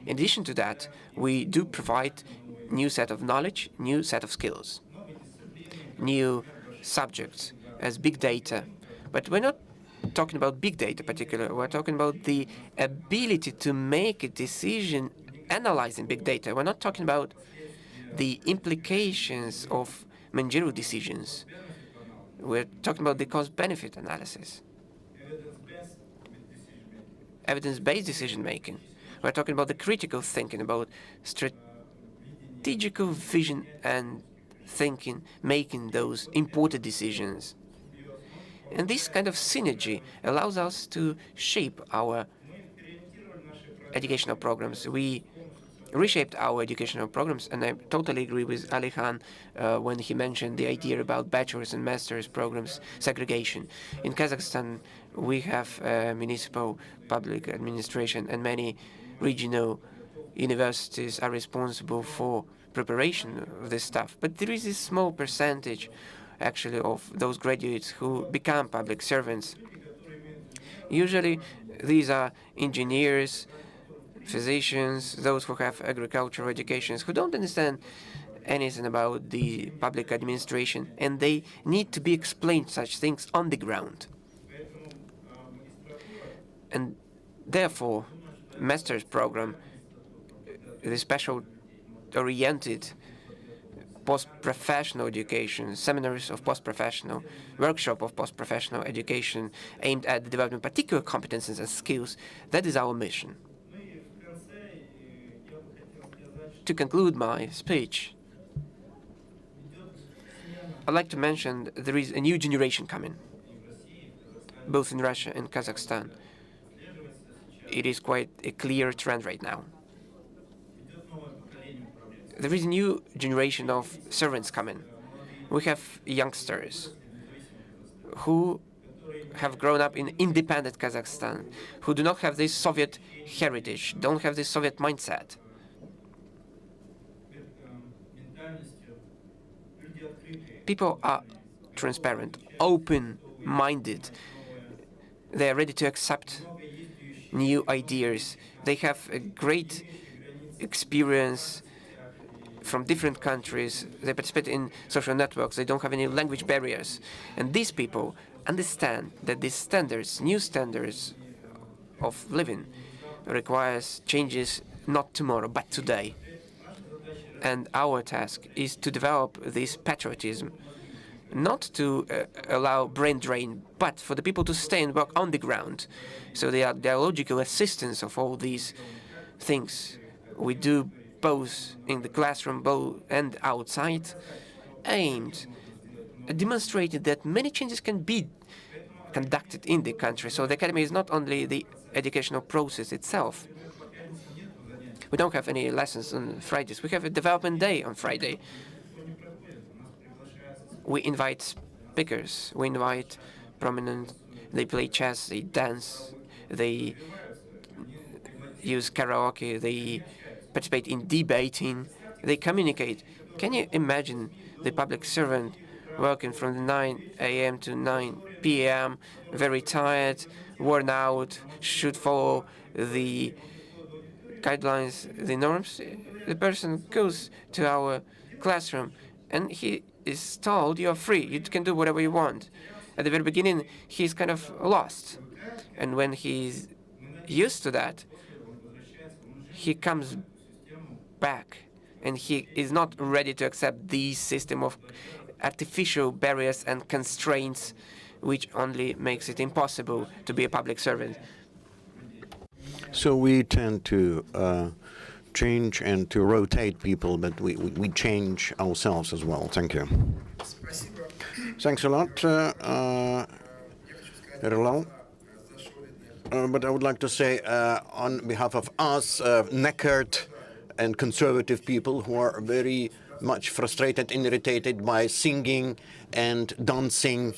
In addition to that, we do provide new set of knowledge, new set of skills, new subjects as big data. But we're not talking about big data particularly. We're talking about the ability to make a decision analyzing big data. We're not talking about the implications of managerial decisions. We're talking about the cost-benefit analysis, evidence-based decision-making. We're talking about the critical thinking, about strategical vision and thinking, making those important decisions. And this kind of synergy allows us to shape our educational programs. We reshaped our educational programs, and I totally agree with Ali Khan when he mentioned the idea about bachelor's and master's programs segregation. In Kazakhstan, we have municipal public administration, and many regional universities are responsible for preparation of this stuff. But there is a small percentage, actually, of those graduates who become public servants. Usually, these are engineers, physicians, those who have agricultural educations, who don't understand anything about the public administration, and they need to be explained such things on the ground. And therefore, master's program, the special oriented post-professional education, seminars of post-professional, workshop of post-professional education aimed at developing particular competences and skills, that is our mission. To conclude my speech, I'd like to mention there is a new generation coming, both in Russia and Kazakhstan. It is quite a clear trend right now. There is a new generation of servants coming. We have youngsters who have grown up in independent Kazakhstan, who do not have this Soviet heritage, don't have this Soviet mindset. People are transparent, open-minded. They are ready to accept new ideas. They have a great experience from different countries. They participate in social networks. They don't have any language barriers. And these people understand that these standards, new standards of living, requires changes not tomorrow, but today. And our task is to develop this patriotism, not to allow brain drain, but for the people to stay and work on the ground. So they are dialogical assistants of all these things we do both in the classroom and outside, aimed at demonstrating that many changes can be conducted in the country. So the academy is not only the educational process itself. We don't have any lessons on Fridays. We have a development day on Friday. We invite speakers. We invite prominent. They play chess, they dance, they use karaoke, they participate in debating, they communicate. Can you imagine the public servant working from 9 a.m. to 9 p.m., very tired, worn out, should follow the guidelines, the norms? The person goes to our classroom and he is told, you are free, you can do whatever you want. At the very beginning, he's kind of lost. And when he's used to that, he comes back and he is not ready to accept the system of artificial barriers and constraints which only makes it impossible to be a public servant. So we tend to change and to rotate people, but we change ourselves as well. Thank you. Thanks a lot, Erlal. But I would like to say, on behalf of us, knackered and conservative people who are very much frustrated and irritated by singing and dancing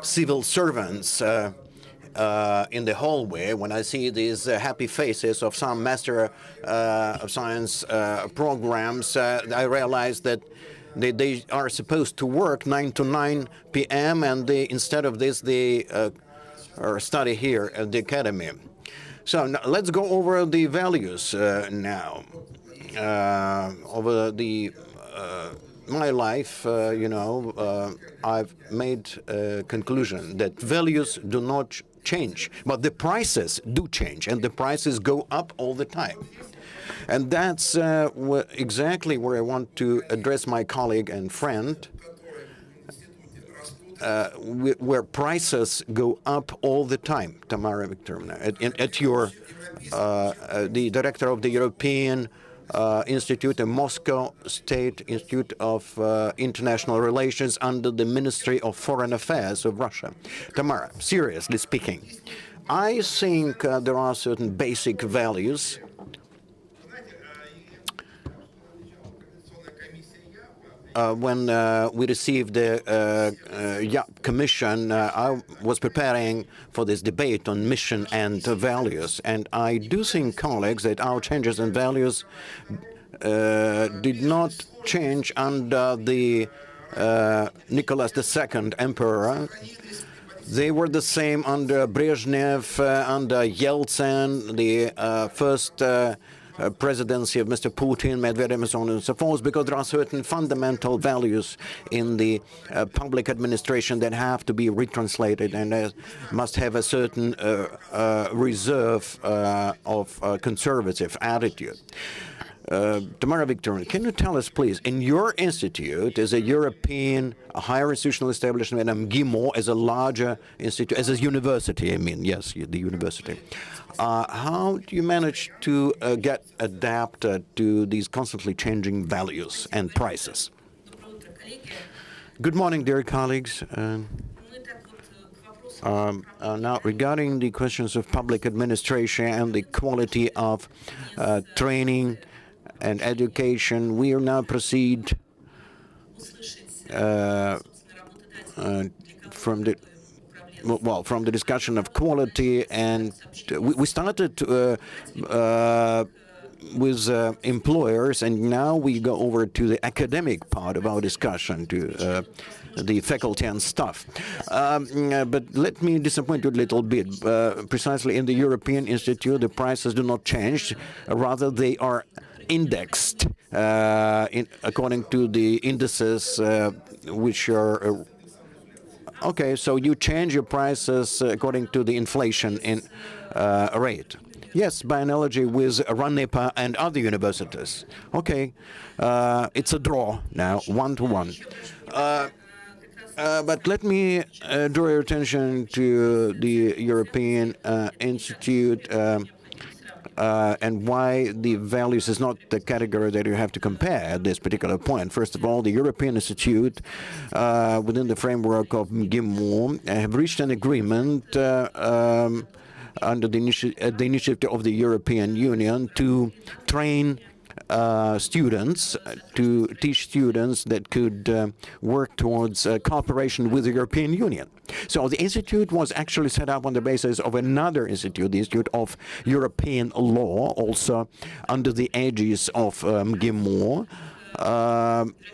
civil servants in the hallway, when I see these happy faces of some Master of Science programs, I realize that they are supposed to work 9 to 9 p.m. and instead of this they study here at the academy. So now, let's go over the values now. Over the my life, I've made a conclusion that values do not change, but the prices do change, and the prices go up all the time. And that's exactly where I want to address my colleague and friend, where prices go up all the time. Tamara Viktorovna, at your, the director of the European Institute, the Moscow State Institute of International Relations under the Ministry of Foreign Affairs of Russia. Tamara, seriously speaking, I think there are certain basic values when we received the YAP Commission, I was preparing for this debate on mission and values. And I do think, colleagues, that our changes in values did not change under the Nicholas II Emperor. They were the same under Brezhnev, under Yeltsin, the first presidency of Mr. Putin, Medvedev, and so on and so forth, because there are certain fundamental values in the public administration that have to be retranslated and must have a certain reserve of conservative attitude. Tamara Victorin, can you tell us, please, in your institute, as a European higher institutional establishment, and MGIMO as a larger institute, as a university, I mean, yes, the university, how do you manage to get adapted to these constantly changing values and prices? Good morning, dear colleagues. Now, regarding the questions of public administration and the quality of training and education, we will now proceed from the discussion of quality, and we started with employers, and now we go over to the academic part of our discussion, to the faculty and staff. But let me disappoint you a little bit. Precisely in the European Institute, the prices do not change. Rather, they are indexed according to the indices which are okay. So you change your prices according to the inflation in rate. Yes, by analogy with RANEPA and other universities. Okay, it's a draw now, 1-to-1. But let me draw your attention to the European Institute and why the values is not the category that you have to compare at this particular point. First of all, the European Institute, within the framework of MGIMO, have reached an agreement under the initiative of the European Union to train students, to teach students that could work towards cooperation with the European Union. So the institute was actually set up on the basis of another institute, the Institute of European Law, also under the aegis of MGIMO,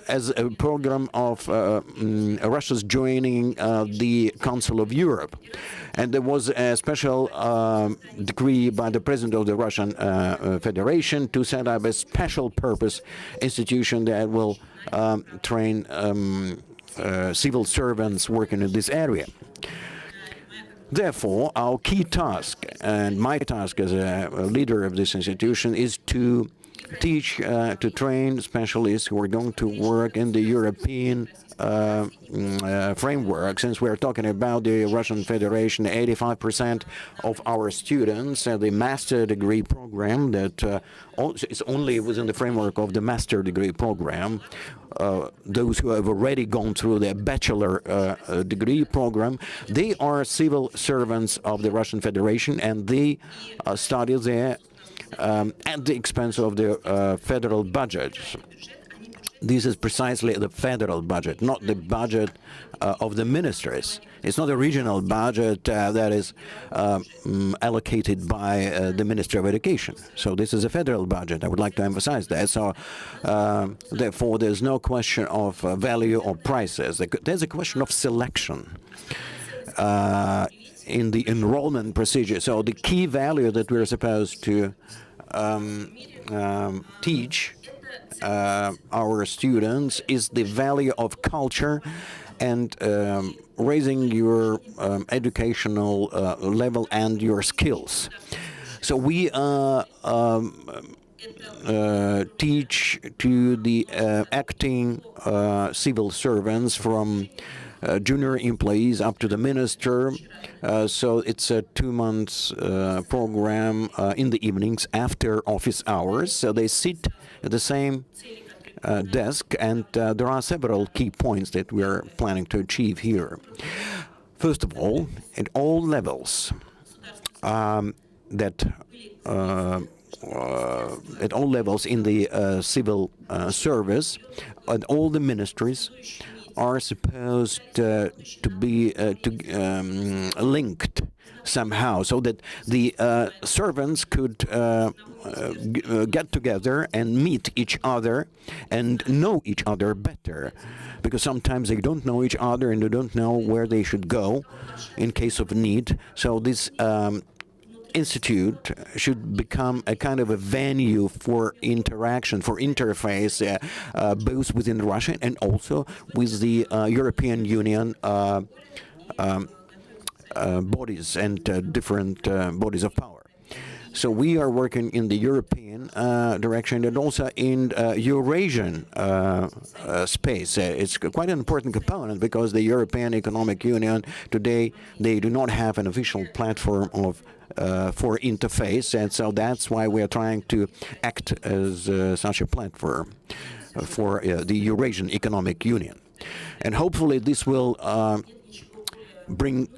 as a program of Russia's joining the Council of Europe. And there was a special decree by the President of the Russian Federation to set up a special purpose institution that will train civil servants working in this area. Therefore, our key task, and my task as a leader of this institution, is to teach, to train specialists who are going to work in the European framework. Since we're talking about the Russian Federation, 85% of our students have the master degree program that is only within the framework of the master degree program. Those who have already gone through the bachelor degree program, they are civil servants of the Russian Federation, and they study there at the expense of the federal budget. This is precisely the federal budget, not the budget of the ministries. It's not a regional budget that is allocated by the Ministry of Education. So this is a federal budget. I would like to emphasize that. So therefore, there's no question of value or prices. There's a question of selection in the enrollment procedure. So the key value that we're supposed to teach our students is the value of culture and raising your educational level and your skills. So we teach to the acting civil servants from junior employees up to the minister. So it's a 2-month program in the evenings after office hours. So they sit at the same desk, and there are several key points that we are planning to achieve here. First of all, at all levels, at all levels in the civil service, and all the ministries are supposed to be linked somehow, so that the servants could get together and meet each other and know each other better, because sometimes they don't know each other and they don't know where they should go in case of need. So this institute should become a kind of a venue for interaction, for interface, both within Russia and also with the European Union bodies and different bodies of power. So we are working in the European direction and also in Eurasian space. It's quite an important component because the European Economic Union today, they do not have an official platform of for interface, and so that's why we are trying to act as such a platform for the Eurasian Economic Union. And hopefully this will bring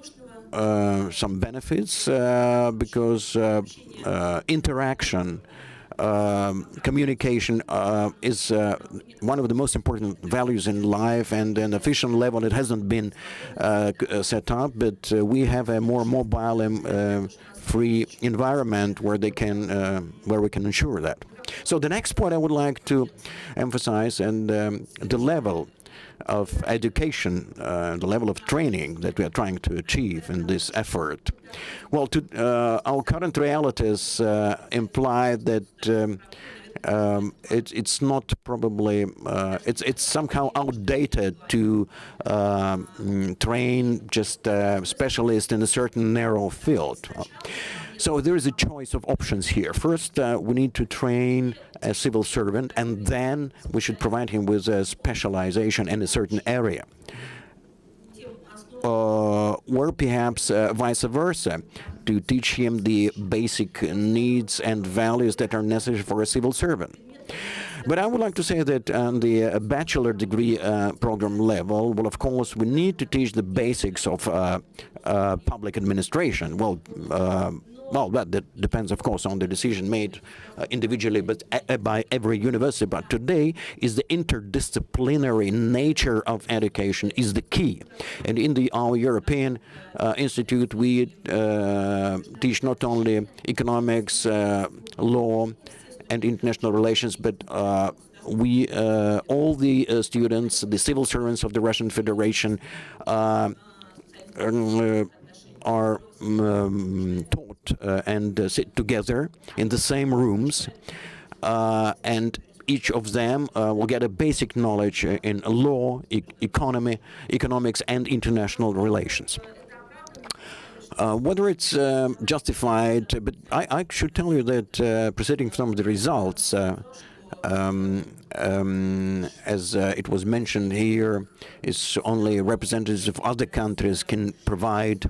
some benefits because interaction, communication is one of the most important values in life, and an official level it hasn't been set up, but we have a more mobile and free environment where they can where we can ensure that. So the next point I would like to emphasize, and the level of education, the level of training that we are trying to achieve in this effort. Well, our current realities imply that it's not probably, it's somehow outdated to train just specialists in a certain narrow field. So there is a choice of options here. First, we need to train a civil servant, and then we should provide him with a specialization in a certain area. Or perhaps vice versa, to teach him the basic needs and values that are necessary for a civil servant. But I would like to say that on the bachelor degree program level, well, of course, we need to teach the basics of public administration. Well, that depends, of course, on the decision made individually, but by every university. But today is the interdisciplinary nature of education is the key. And in our European Institute, we teach not only economics, law, and international relations, but we, all the students, the civil servants of the Russian Federation, are taught and sit together in the same rooms, and each of them will get a basic knowledge in law, economics, and international relations. Whether it's justified, but I should tell you that proceeding from the results, as it was mentioned here, is only representatives of other countries can provide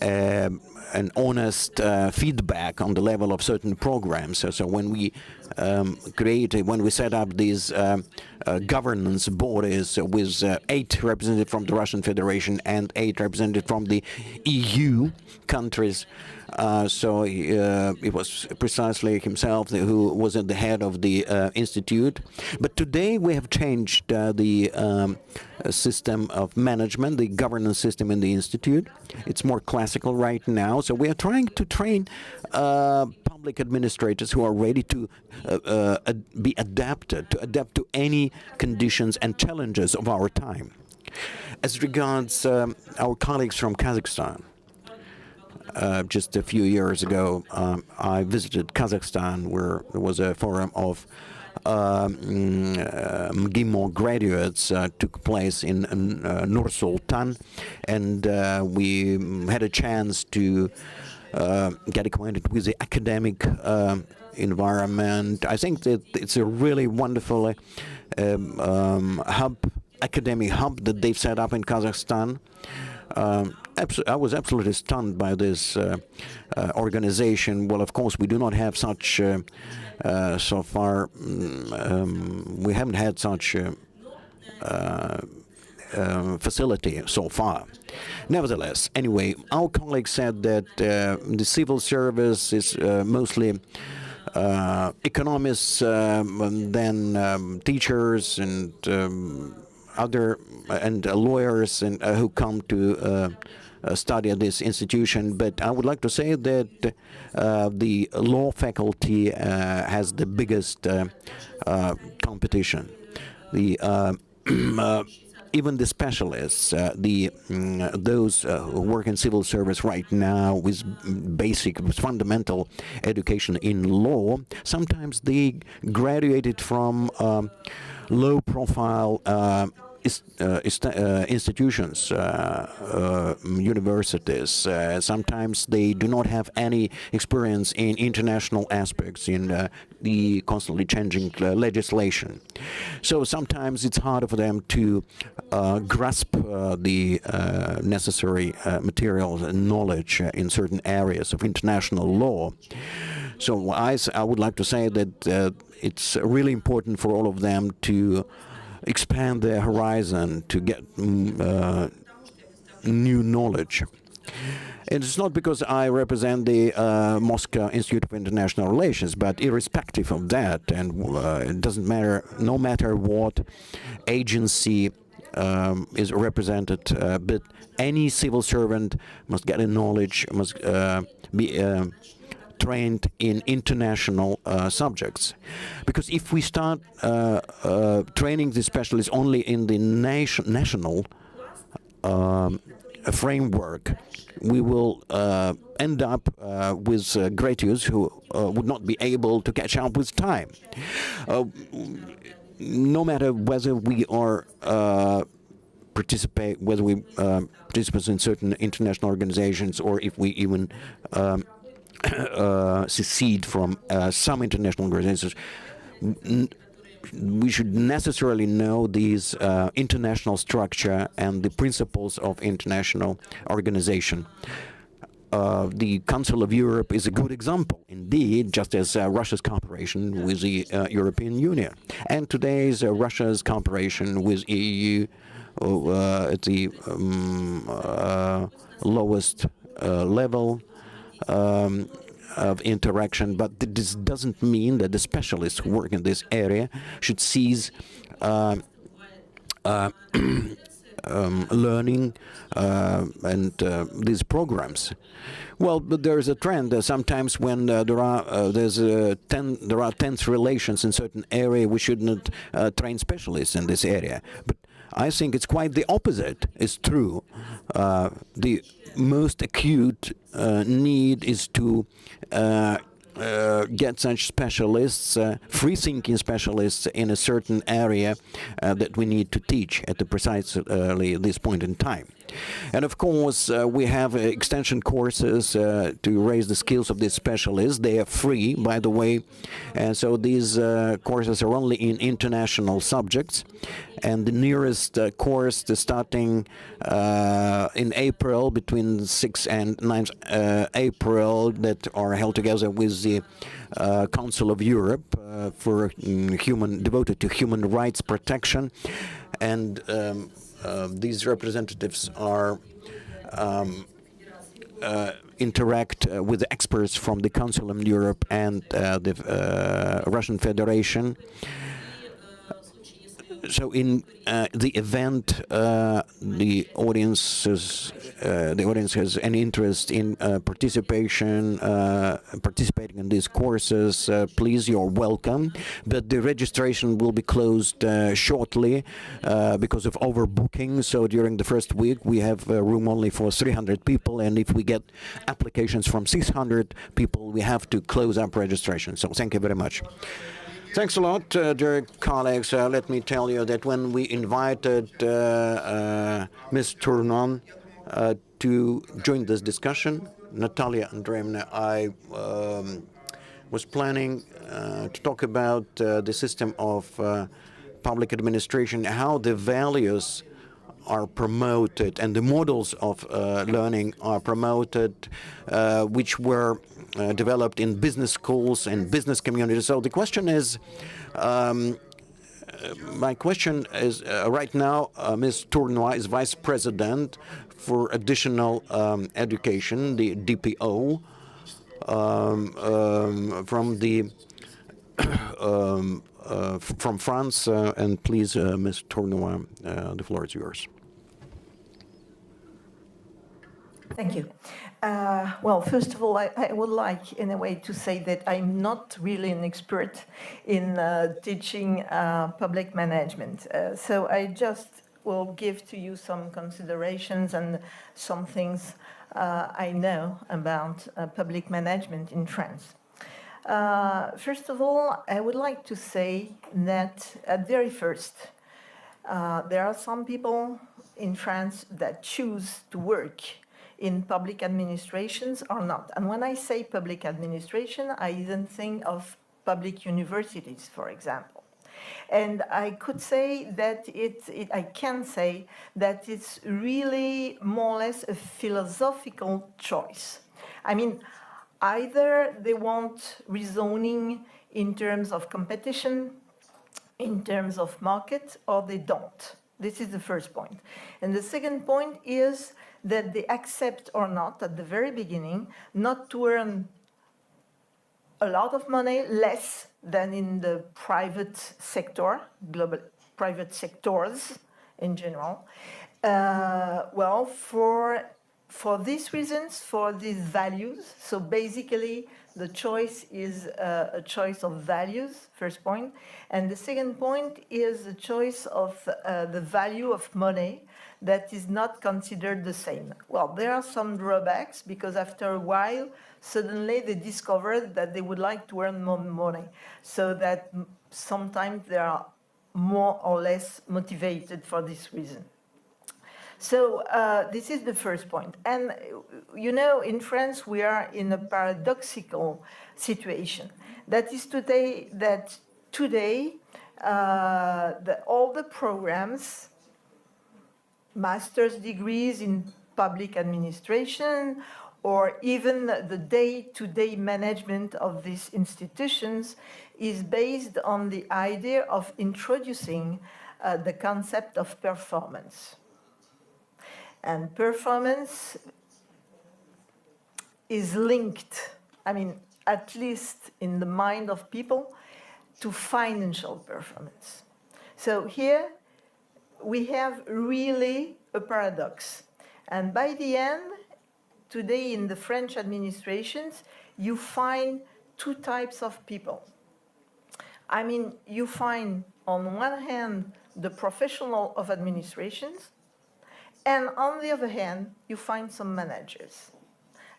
an honest feedback on the level of certain programs. So when we when we set up these governance bodies with 8 representatives from the Russian Federation and 8 representatives from the EU countries, so it was precisely himself who was at the head of the institute. But today we have changed the system of management, the governance system in the institute. It's more classical right now. So we are trying to train public administrators who are ready to be adapted, to adapt to any conditions and challenges of our time. As regards our colleagues from Kazakhstan, just a few years ago, I visited Kazakhstan, where there was a forum of MGIMO graduates took place in Nur-Sultan, and we had a chance to get acquainted with the academic environment. I think that it's a really wonderful academic hub that they've set up in Kazakhstan. I was absolutely stunned by this organization. Well, of course, we do not have such, so far, we haven't had such facility so far. Nevertheless, anyway, our colleagues said that the civil service is mostly economists, then teachers and other and lawyers and who come to study at this institution, but I would like to say that the law faculty has the biggest competition. The even the specialists, those who work in civil service right now with with fundamental education in law, sometimes they graduated from low-profile institutions, universities. Sometimes they do not have any experience in international aspects in the constantly changing legislation. So sometimes it's harder for them to grasp the necessary materials and knowledge in certain areas of international law. So I would like to say that it's really important for all of them to expand their horizon, to get new knowledge. It's not because I represent the Moscow Institute of International Relations, but irrespective of that, and it doesn't matter, no matter what agency is represented, but any civil servant must get a knowledge, must be trained in international subjects. Because if we start training the specialists only in the national framework, we will end up with graduates who would not be able to catch up with time. No matter whether we are participate in certain international organizations, or if we even secede from some international organizations, we should necessarily know these international structure and the principles of international organization. The Council of Europe is a good example, indeed, just as Russia's cooperation with the European Union. And today's Russia's cooperation with EU at the lowest level of interaction, but this doesn't mean that the specialists who work in this area should cease learning and these programs. Well, but there is a trend. Sometimes when there are tense relations in certain area, we should not train specialists in this area. But I think it's quite the opposite is true. The most acute need is to get such specialists, free-thinking specialists in a certain area that we need to teach at the precisely this point in time. And of course, we have extension courses to raise the skills of these specialists. They are free, by the way, and so these courses are only in international subjects. And the nearest course is starting in April, between 6th and 9th April, that are held together with the Council of Europe for devoted to human rights protection. And these representatives are interact with the experts from the Council of Europe and the Russian Federation. So in the event, the audience has any interest in participating in these courses, please, you're welcome. But the registration will be closed shortly because of overbooking. So during the first week, we have room only for 300 people, and if we get applications from 600 people, we have to close up registration. So thank you very much. Thanks a lot, dear colleagues. Let me tell you that when we invited Ms. Turnon to join this discussion, Natalia Andreevna, I was planning to talk about the system of public administration, how the values are promoted and the models of learning are promoted, which were developed in business schools and business communities. So the question is, my question is, right now, Ms. Tournois is Vice President for Additional Education, the DPO, from France. And please, Ms. Tournois, the floor is yours. Thank you. Well, first of all, I would like, in a way, to say that I'm not really an expert in teaching public management. So I just will give to you some considerations and some things I know about public management in France. First of all, I would like to say that at very first, there are some people in France that choose to work in public administrations or not. And when I say public administration, I even think of public universities, for example. And I could say that I can say that it's really more or less a philosophical choice. I mean, either they want rezoning in terms of competition, in terms of market, or they don't. This is the first point. And the second point is that they accept or not, at the very beginning, not to earn a lot of money, less than in the private sector, global private sectors in general. Well, for these reasons, for these values, so basically the choice is a choice of values, first point. And the second point is the choice of the value of money that is not considered the same. Well, there are some drawbacks because after a while, suddenly they discovered that they would like to earn more money. So that sometimes they are more or less motivated for this reason. So this is the first point. And, you know, in France, we are in a paradoxical situation. That is to say that today, all the programs, master's degrees in public administration, or even the day-to-day management of these institutions is based on the idea of introducing the concept of performance. And performance is linked, I mean, at least in the mind of people, to financial performance. So here we have really a paradox. And by the end, today in the French administrations, you find two types of people. I mean, you find on one hand the professional of administrations, and on the other hand, you find some managers.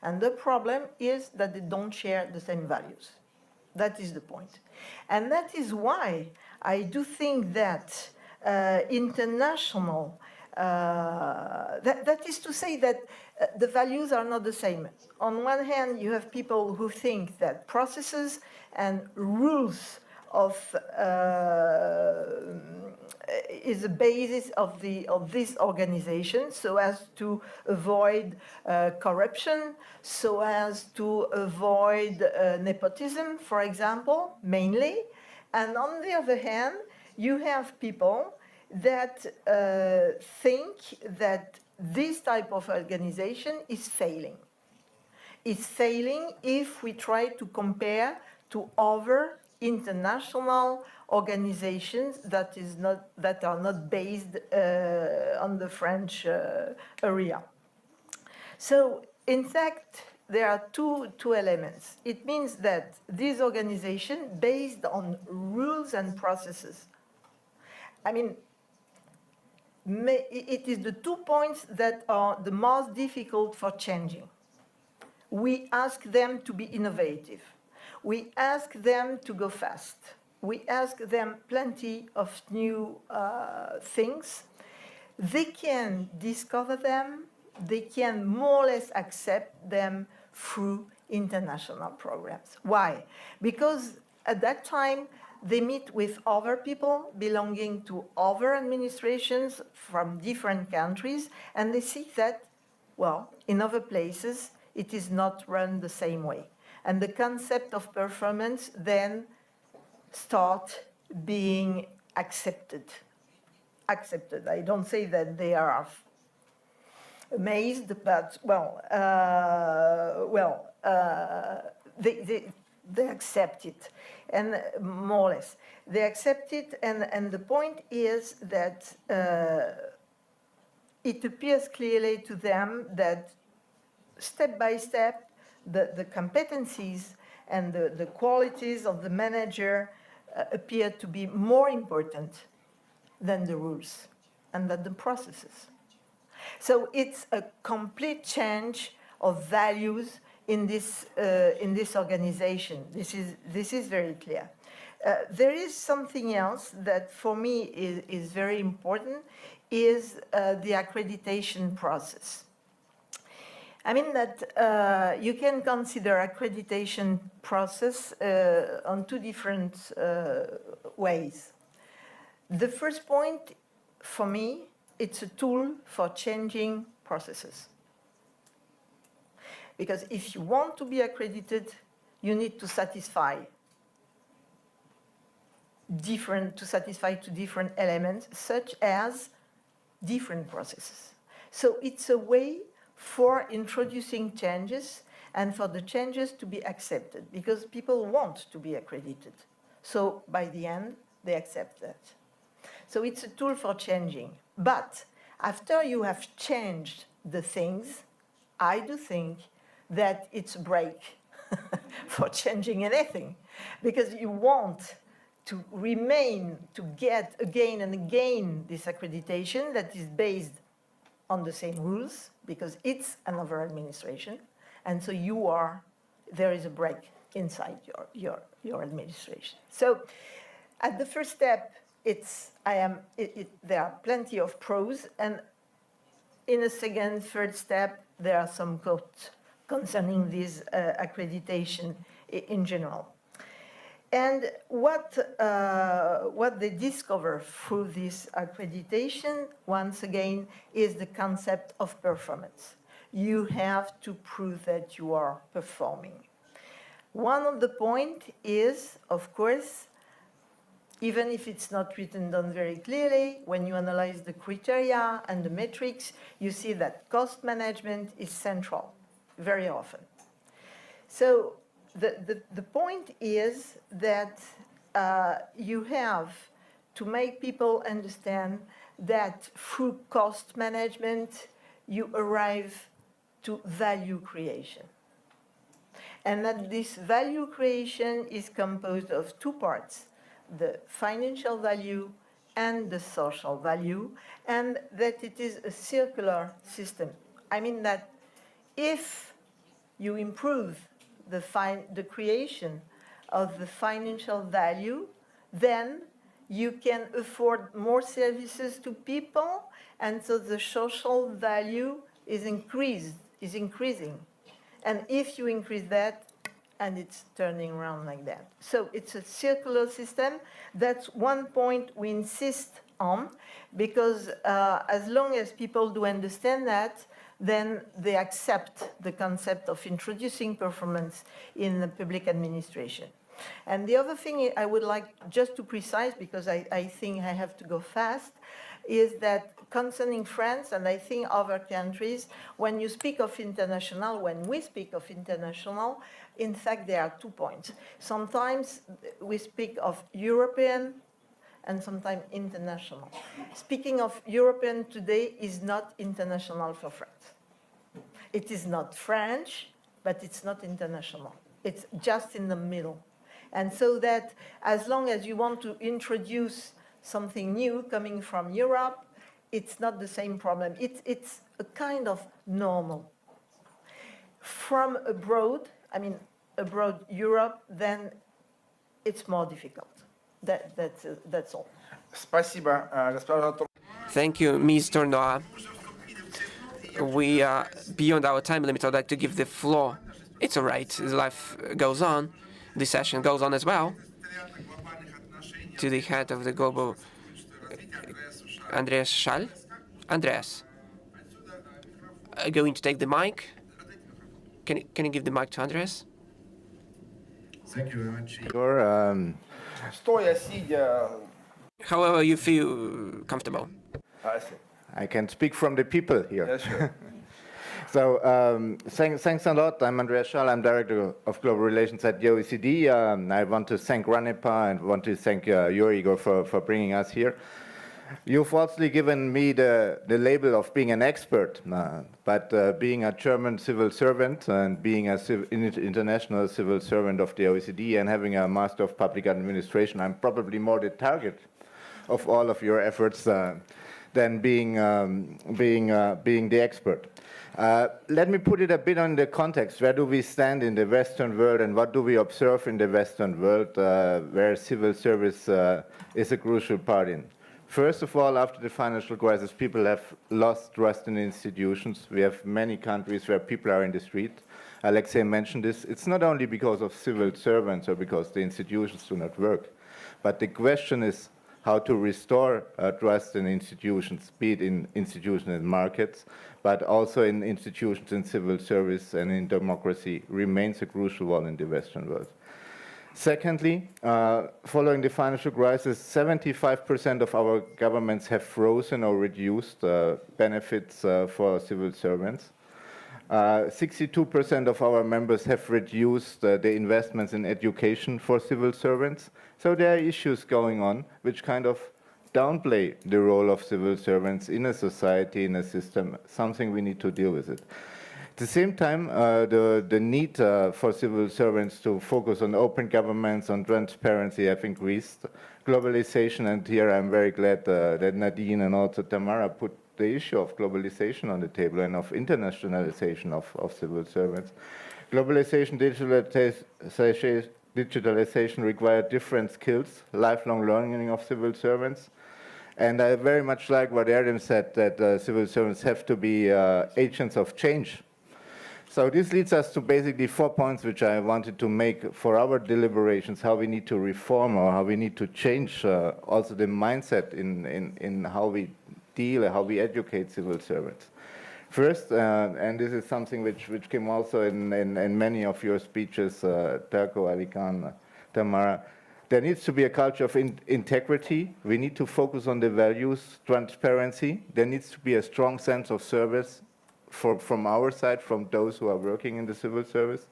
And the problem is that they don't share the same values. That is the point. And that is why I do think that international, that is to say that the values are not the same. On one hand, you have people who think that processes and rules of is the basis of this organization, so as to avoid corruption, so as to avoid nepotism, for example, mainly. And on the other hand, you have people that think that this type of organization is failing. It's failing if we try to compare to other international organizations that are not based on the French area. So, in fact, there are two elements. It means that this organization, based on rules and processes, I mean, it is the 2 points that are the most difficult for changing. We ask them to be innovative. We ask them to go fast. We ask them plenty of new things. They can discover them. They can more or less accept them through international programs. Why? Because at that time, they meet with other people belonging to other administrations from different countries, and they see that, well, in other places, it is not run the same way. And the concept of performance then start being accepted. I don't say that they are amazed, but, they accept it, and more or less. They accept it, and the point is that it appears clearly to them that step by step, the competencies and the qualities of the manager appear to be more important than the rules and than the processes. So it's a complete change of values in this organization. This is very clear. There is something else that for me is very important, is the accreditation process. I mean that you can consider accreditation process on two different ways. The first point, for me, it's a tool for changing processes. Because if you want to be accredited, you need to satisfy to different elements, such as different processes. So it's a way for introducing changes and for the changes to be accepted, because people want to be accredited. So by the end, they accept that. So it's a tool for changing. But after you have changed the things, I do think that it's a break for changing anything, because you want to remain, to get again and again this accreditation that is based on the same rules, because it's another administration, and so there is a break inside your administration. So at the first step, there are plenty of pros, and in a second, third step, there are some quotes concerning this accreditation in general. And what they discover through this accreditation, once again, is the concept of performance. You have to prove that you are performing. One of the points is, of course, even if it's not written down very clearly, when you analyze the criteria and the metrics, you see that cost management is central very often. So the point is that you have to make people understand that through cost management, you arrive to value creation. And that this value creation is composed of two parts: the financial value and the social value, and that it is a circular system. I mean that if you improve the creation of the financial value, then you can afford more services to people, and so the social value is increasing. And if you increase that, and it's turning around like that. So it's a circular system. That's one point we insist on, because as long as people do understand that, then they accept the concept of introducing performance in the public administration. And the other thing I would like just to precise, because I think I have to go fast, is that concerning France, and I think other countries, when we speak of international, in fact, there are 2 points. Sometimes we speak of European and sometimes international. Speaking of European today is not international for France. It is not French, but it's not international. It's just in the middle. And so that as long as you want to introduce something new coming from Europe, it's not the same problem. It's a kind of normal. From abroad, abroad Europe, then it's more difficult. That's all. Спасибо, госпожа. Thank you, Ms. Tournois. We are beyond our time limit. I'd like to give the floor. It's all right. Life goes on. The session goes on as well. To the head of the global, Andreas Schall. Andreas, going to take the mic. Can you give the mic to Andreas? Thank you very much. Стоя, сидя. However you feel comfortable. I can speak from the people here. Yeah, sure. So thanks a lot. I'm Andreas Schall. I'm Director of Global Relations at the OECD. I want to thank RANEPA and want to thank your Igor for bringing us here. You've falsely given me the label of being an expert, but being a German civil servant and being an international civil servant of the OECD and having a Master of Public Administration, I'm probably more the target of all of your efforts than being the expert. Let me put it a bit on the context. Where do we stand in the Western world and what do we observe in the Western world where civil service is a crucial part in? First of all, after the financial crisis, people have lost trust in institutions. We have many countries where people are in the street. Alexei mentioned this. It's not only because of civil servants or because the institutions do not work, but the question is how to restore trust in institutions, be it in institutions and markets, but also in institutions in civil service and in democracy remains a crucial one in the Western world. Secondly, following the financial crisis, 75% of our governments have frozen or reduced benefits for civil servants. 62% of our members have reduced the investments in education for civil servants. So there are issues going on which kind of downplay the role of civil servants in a society, in a system, something we need to deal with it. At the same time, the need for civil servants to focus on open governments, on transparency have increased. Globalization, and here I'm very glad that Nadine and also Tamara put the issue of globalization on the table and of internationalization of civil servants. Globalization, digitalization require different skills, lifelong learning of civil servants. And I very much like what Erdem said, that civil servants have to be agents of change. So this leads us to basically 4 points which I wanted to make for our deliberations, how we need to reform or how we need to change also the mindset in how we deal, how we educate civil servants. First, and this is something which came also in many of your speeches, Darko, Alikan, Tamara, there needs to be a culture of integrity. We need to focus on the values, transparency. There needs to be a strong sense of service from our side, from those who are working in the civil service.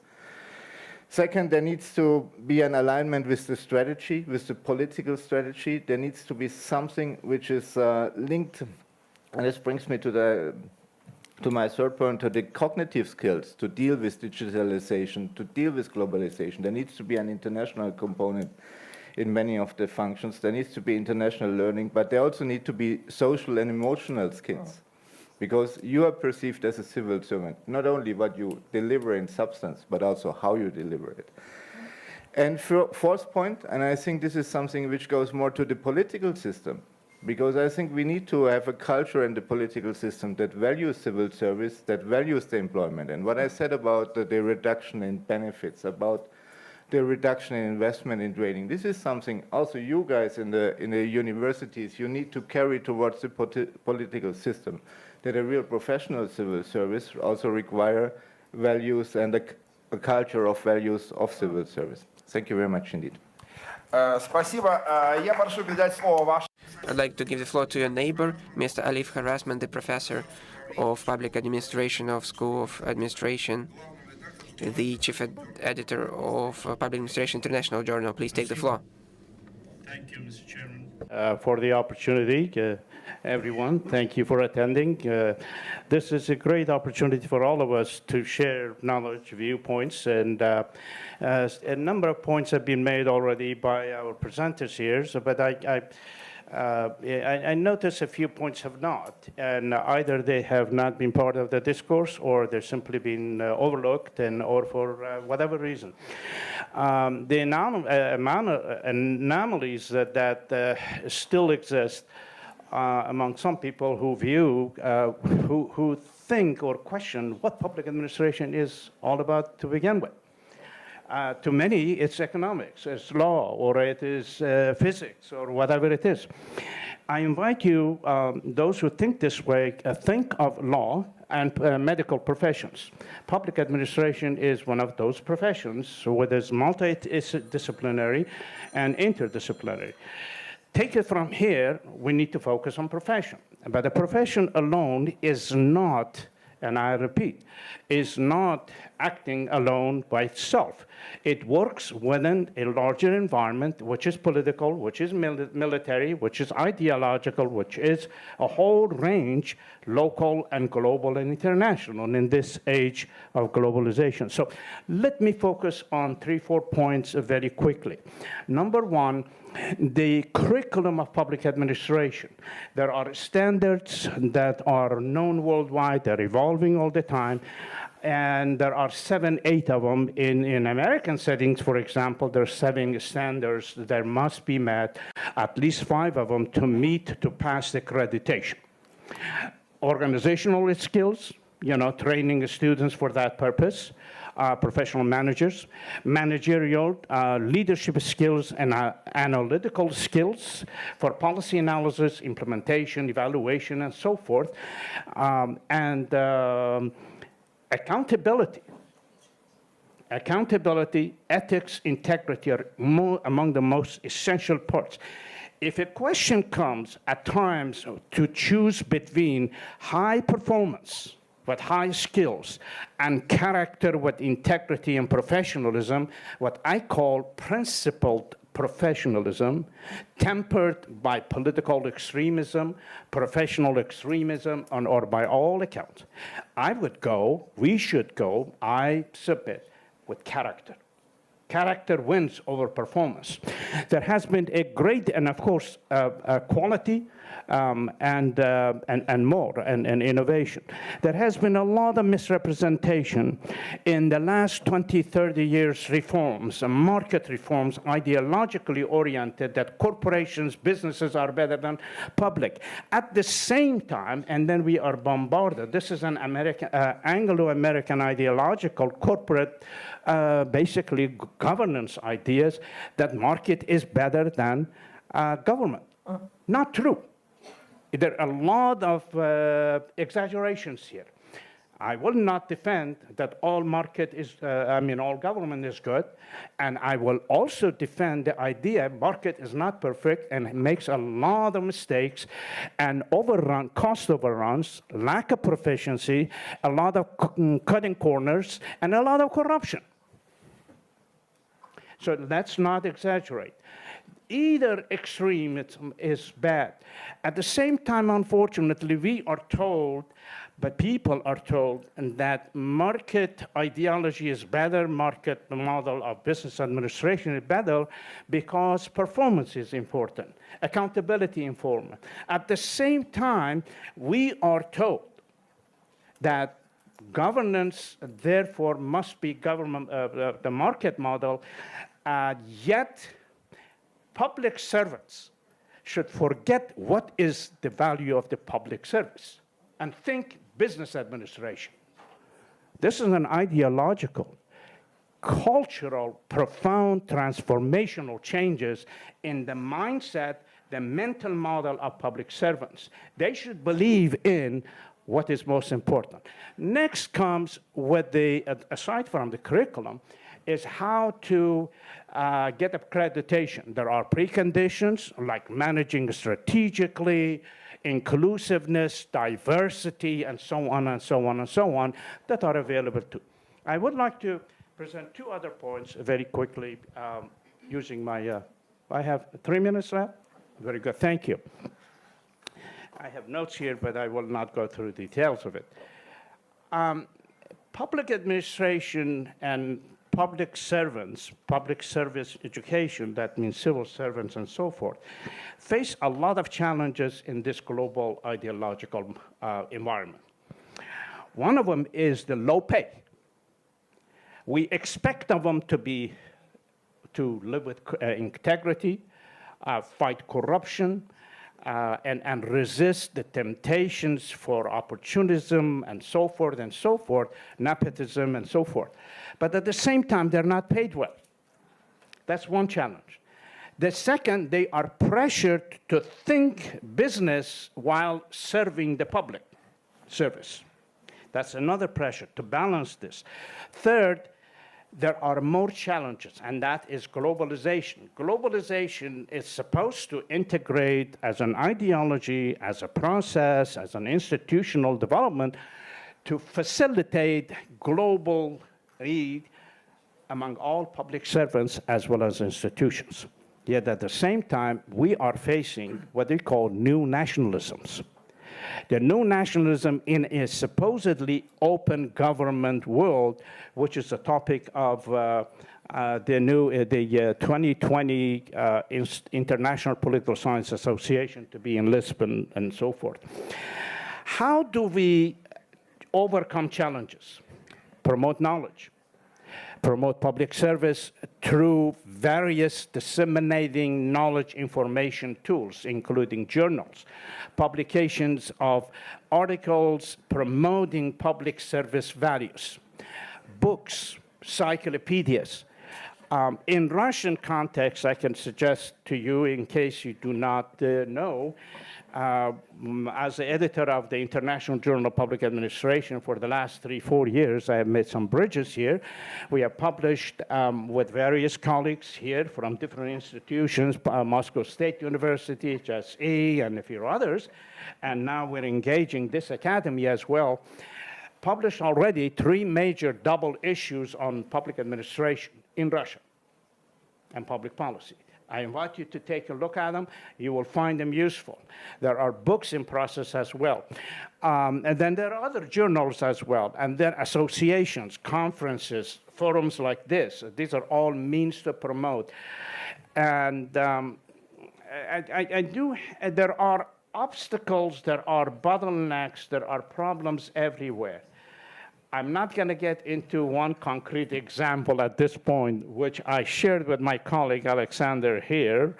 Second, there needs to be an alignment with the strategy, with the political strategy. There needs to be something which is linked, and this brings me to my third point, to the cognitive skills to deal with digitalization, to deal with globalization. There needs to be an international component in many of the functions. There needs to be international learning, but there also need to be social and emotional skills. Because you are perceived as a civil servant, not only what you deliver in substance, but also how you deliver it. And fourth point, and I think this is something which goes more to the political system, because I think we need to have a culture in the political system that values civil service, that values the employment. And what I said about the reduction in benefits, about the reduction in investment in training, this is something also you guys in the universities, you need to carry towards the political system, that a real professional civil service also require values and a culture of values of civil service. Thank you very much indeed. Спасибо. Я прошу передать слово вашему. I'd like to give the floor to your neighbor, Mr. Alif Harasman, the professor of public administration of School of Administration, the chief editor of Public Administration International Journal. Please take the floor. Thank you, Mr. Chairman, for the opportunity. Everyone, thank you for attending. This is a great opportunity for all of us to share knowledge, viewpoints, and a number of points have been made already by our presenters here. So, but I notice a few points have not, and either they have not been part of the discourse or they're simply been overlooked, or for whatever reason. The anomalies that still exist among some people who view, who think or question what public administration is all about to begin with. To many, it's economics, it's law, or it is physics, or whatever it is. I invite you, those who think this way, think of law and medical professions. Public administration is one of those professions, whether it's multidisciplinary and interdisciplinary. Take it from here, we need to focus on profession. But the profession alone is not, and I repeat, is not acting alone by itself. It works within a larger environment, which is political, which is military, which is ideological, which is a whole range, local and global and international in this age of globalization. So let me focus on 3-4 points very quickly. Number one, the curriculum of public administration. There are standards that are known worldwide, they're evolving all the time, and there are 7, 8 of them. In American settings, for example, there are 7 standards that must be met, at least 5 of them to pass the accreditation. Organizational skills, training students for that purpose, professional managers, managerial leadership skills and analytical skills for policy analysis, implementation, evaluation, and so forth, and accountability. Accountability, ethics, integrity are among the most essential parts. If a question comes at times to choose between high performance with high skills and character with integrity and professionalism, what I call principled professionalism, tempered by political extremism, professional extremism, or by all accounts, we should go, I submit, with character. Character wins over performance. There has been a great, and of course, quality and more, and innovation. There has been a lot of misrepresentation in the last 20, 30 years reforms, market reforms, ideologically oriented, that corporations, businesses are better than public. At the same time, and then we are bombarded. This is an Anglo-American ideological corporate, basically governance ideas that market is better than government. Not true. There are a lot of exaggerations here. I will not defend that all market is, all government is good, and I will also defend the idea market is not perfect and makes a lot of mistakes and cost overruns, lack of proficiency, a lot of cutting corners, and a lot of corruption. So let's not exaggerate. Either extreme is bad. At the same time, unfortunately, we are told, but people are told, that market ideology is better, market model of business administration is better because performance is important, accountability important. At the same time, we are told that governance, therefore, must be government, the market model, yet public servants should forget what is the value of the public service and think business administration. This is an ideological, cultural, profound, transformational changes in the mindset, the mental model of public servants. They should believe in what is most important. Next comes with the, aside from the curriculum, is how to get accreditation. There are preconditions like managing strategically, inclusiveness, diversity, and so on and so on and so on that are available too. I would like to present 2 other points very quickly using my, I have 3 minutes left? Very good, thank you. I have notes here, but I will not go through details of it. Public administration and public servants, public service education, that means civil servants and so forth, face a lot of challenges in this global ideological environment. One of them is the low pay. We expect of them to live with integrity, fight corruption, and resist the temptations for opportunism and so forth, nepotism and so forth. But at the same time, they're not paid well. That's one challenge. The second, they are pressured to think business while serving the public service. That's another pressure to balance this. Third, there are more challenges, and that is globalization. Globalization is supposed to integrate as an ideology, as a process, as an institutional development to facilitate global agreed among all public servants as well as institutions. Yet at the same time, we are facing what they call new nationalisms. The new nationalism in a supposedly open government world, which is the topic of the 2020 International Political Science Association to be in Lisbon and so forth. How do we overcome challenges, promote knowledge, promote public service through various disseminating knowledge information tools, including journals, publications of articles promoting public service values, books, encyclopedias. In Russian context, I can suggest to you, in case you do not know, as the editor of the International Journal of Public Administration for the last 3-4 years, I have made some bridges here. We have published with various colleagues here from different institutions, Moscow State University, HSE, and a few others, and now we're engaging this academy as well, published already 3 major double issues on public administration in Russia and public policy. I invite you to take a look at them. You will find them useful. There are books in process as well. And then there are other journals as well, and then associations, conferences, forums like this. These are all means to promote. And there are obstacles, there are bottlenecks, there are problems everywhere. I'm not going to get into one concrete example at this point, which I shared with my colleague Alexander here,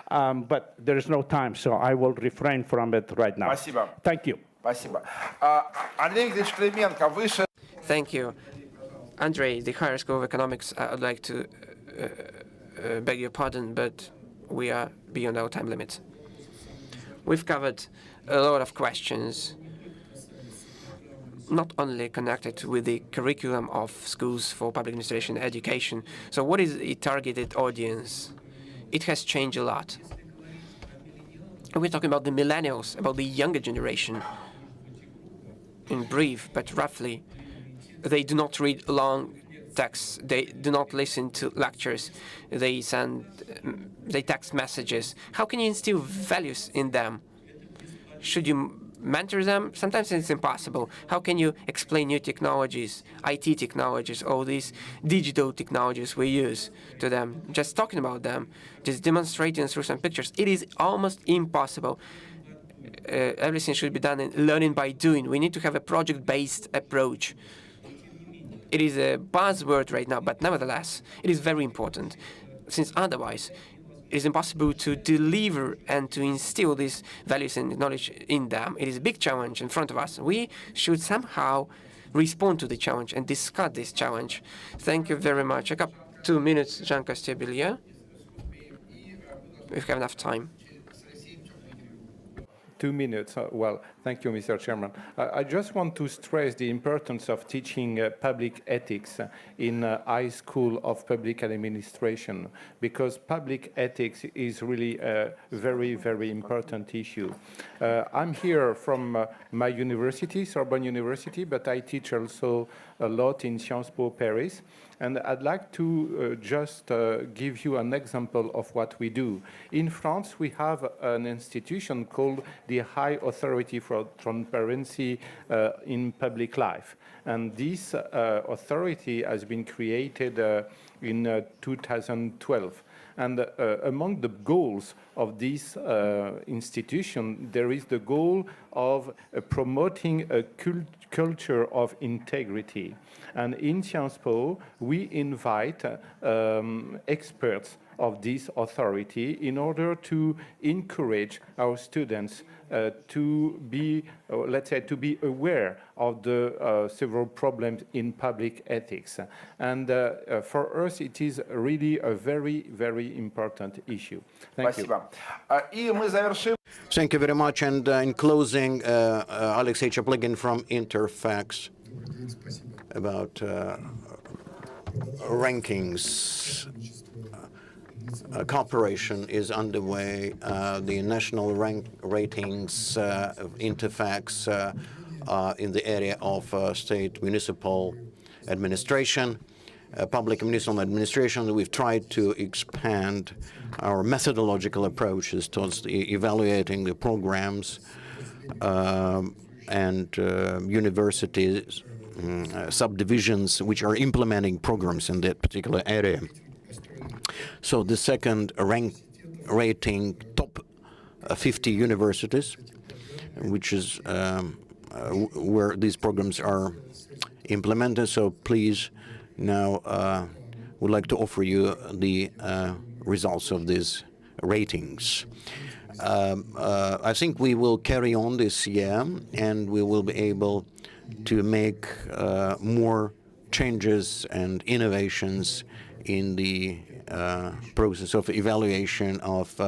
but there's no time, so I will refrain from it right now. Спасибо. Thank you. Спасибо. Андрей Игоревич Клименко, выше... Thank you. Andrei, the Higher School of Economics, I would like to beg your pardon, but we are beyond our time limit. We've covered a lot of questions, not only connected with the curriculum of schools for public administration and education. So what is the targeted audience? It has changed a lot. We're talking about the millennials, about the younger generation. In brief, but roughly, they do not read long texts. They do not listen to lectures. They text messages. How can you instill values in them? Should you mentor them? Sometimes it's impossible. How can you explain new technologies, IT technologies, all these digital technologies we use to them? Just talking about them, just demonstrating through some pictures, it is almost impossible. Everything should be done in learning by doing. We need to have a project-based approach. It is a buzzword right now, but nevertheless, it is very important, since otherwise, it is impossible to deliver and to instill these values and knowledge in them. It is a big challenge in front of us. We should somehow respond to the challenge and discuss this challenge. Thank you very much. I got 2 minutes, Jean Castibilia. We have enough time. 2 minutes. Well, thank you, Mr. Chairman. I just want to stress the importance of teaching public ethics in high school of public administration, because public ethics is really a very, very important issue. I'm here from my university, Sorbonne University, but I teach also a lot in Sciences Po Paris. And I'd like to just give you an example of what we do. In France, we have an institution called the High Authority for Transparency in Public Life. And this authority has been created in 2012. And among the goals of this institution, there is the goal of promoting a culture of integrity. And in Sciences Po, we invite experts of this authority in order to encourage our students to be, let's say, to be aware of the several problems in public ethics. And for us, it is really a very, very important issue. Thank you. Thank you very much. And in closing, Alexei Chapligin from Interfax about rankings. Cooperation is underway. The national ratings of Interfax in the area of state municipal administration. public and municipal administration, we've tried to expand our methodological approaches towards evaluating the programs and universities, subdivisions which are implementing programs in that particular area. So the second rating top 50 universities, which is where these programs are implemented. So please, now would like to offer you the results of these ratings. I think we will carry on this year, and we will be able to make more changes and innovations in the process of evaluation of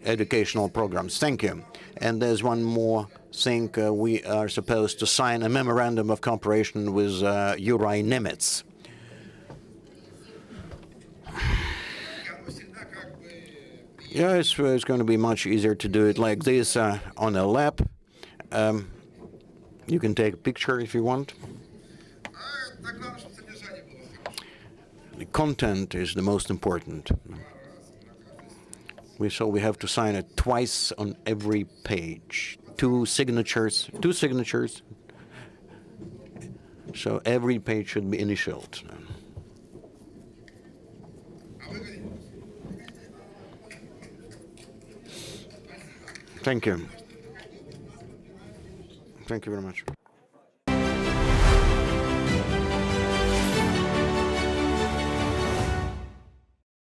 educational programs. Thank you. And there's one more thing. We are supposed to sign a memorandum of cooperation with Uri Nimitz. Yeah, it's going to be much easier to do it like this on a lap. You can take a picture if you want. The content is the most important. So we have to sign it twice on every page. Two signatures. So every page should be initialed. Thank you. Thank you very much.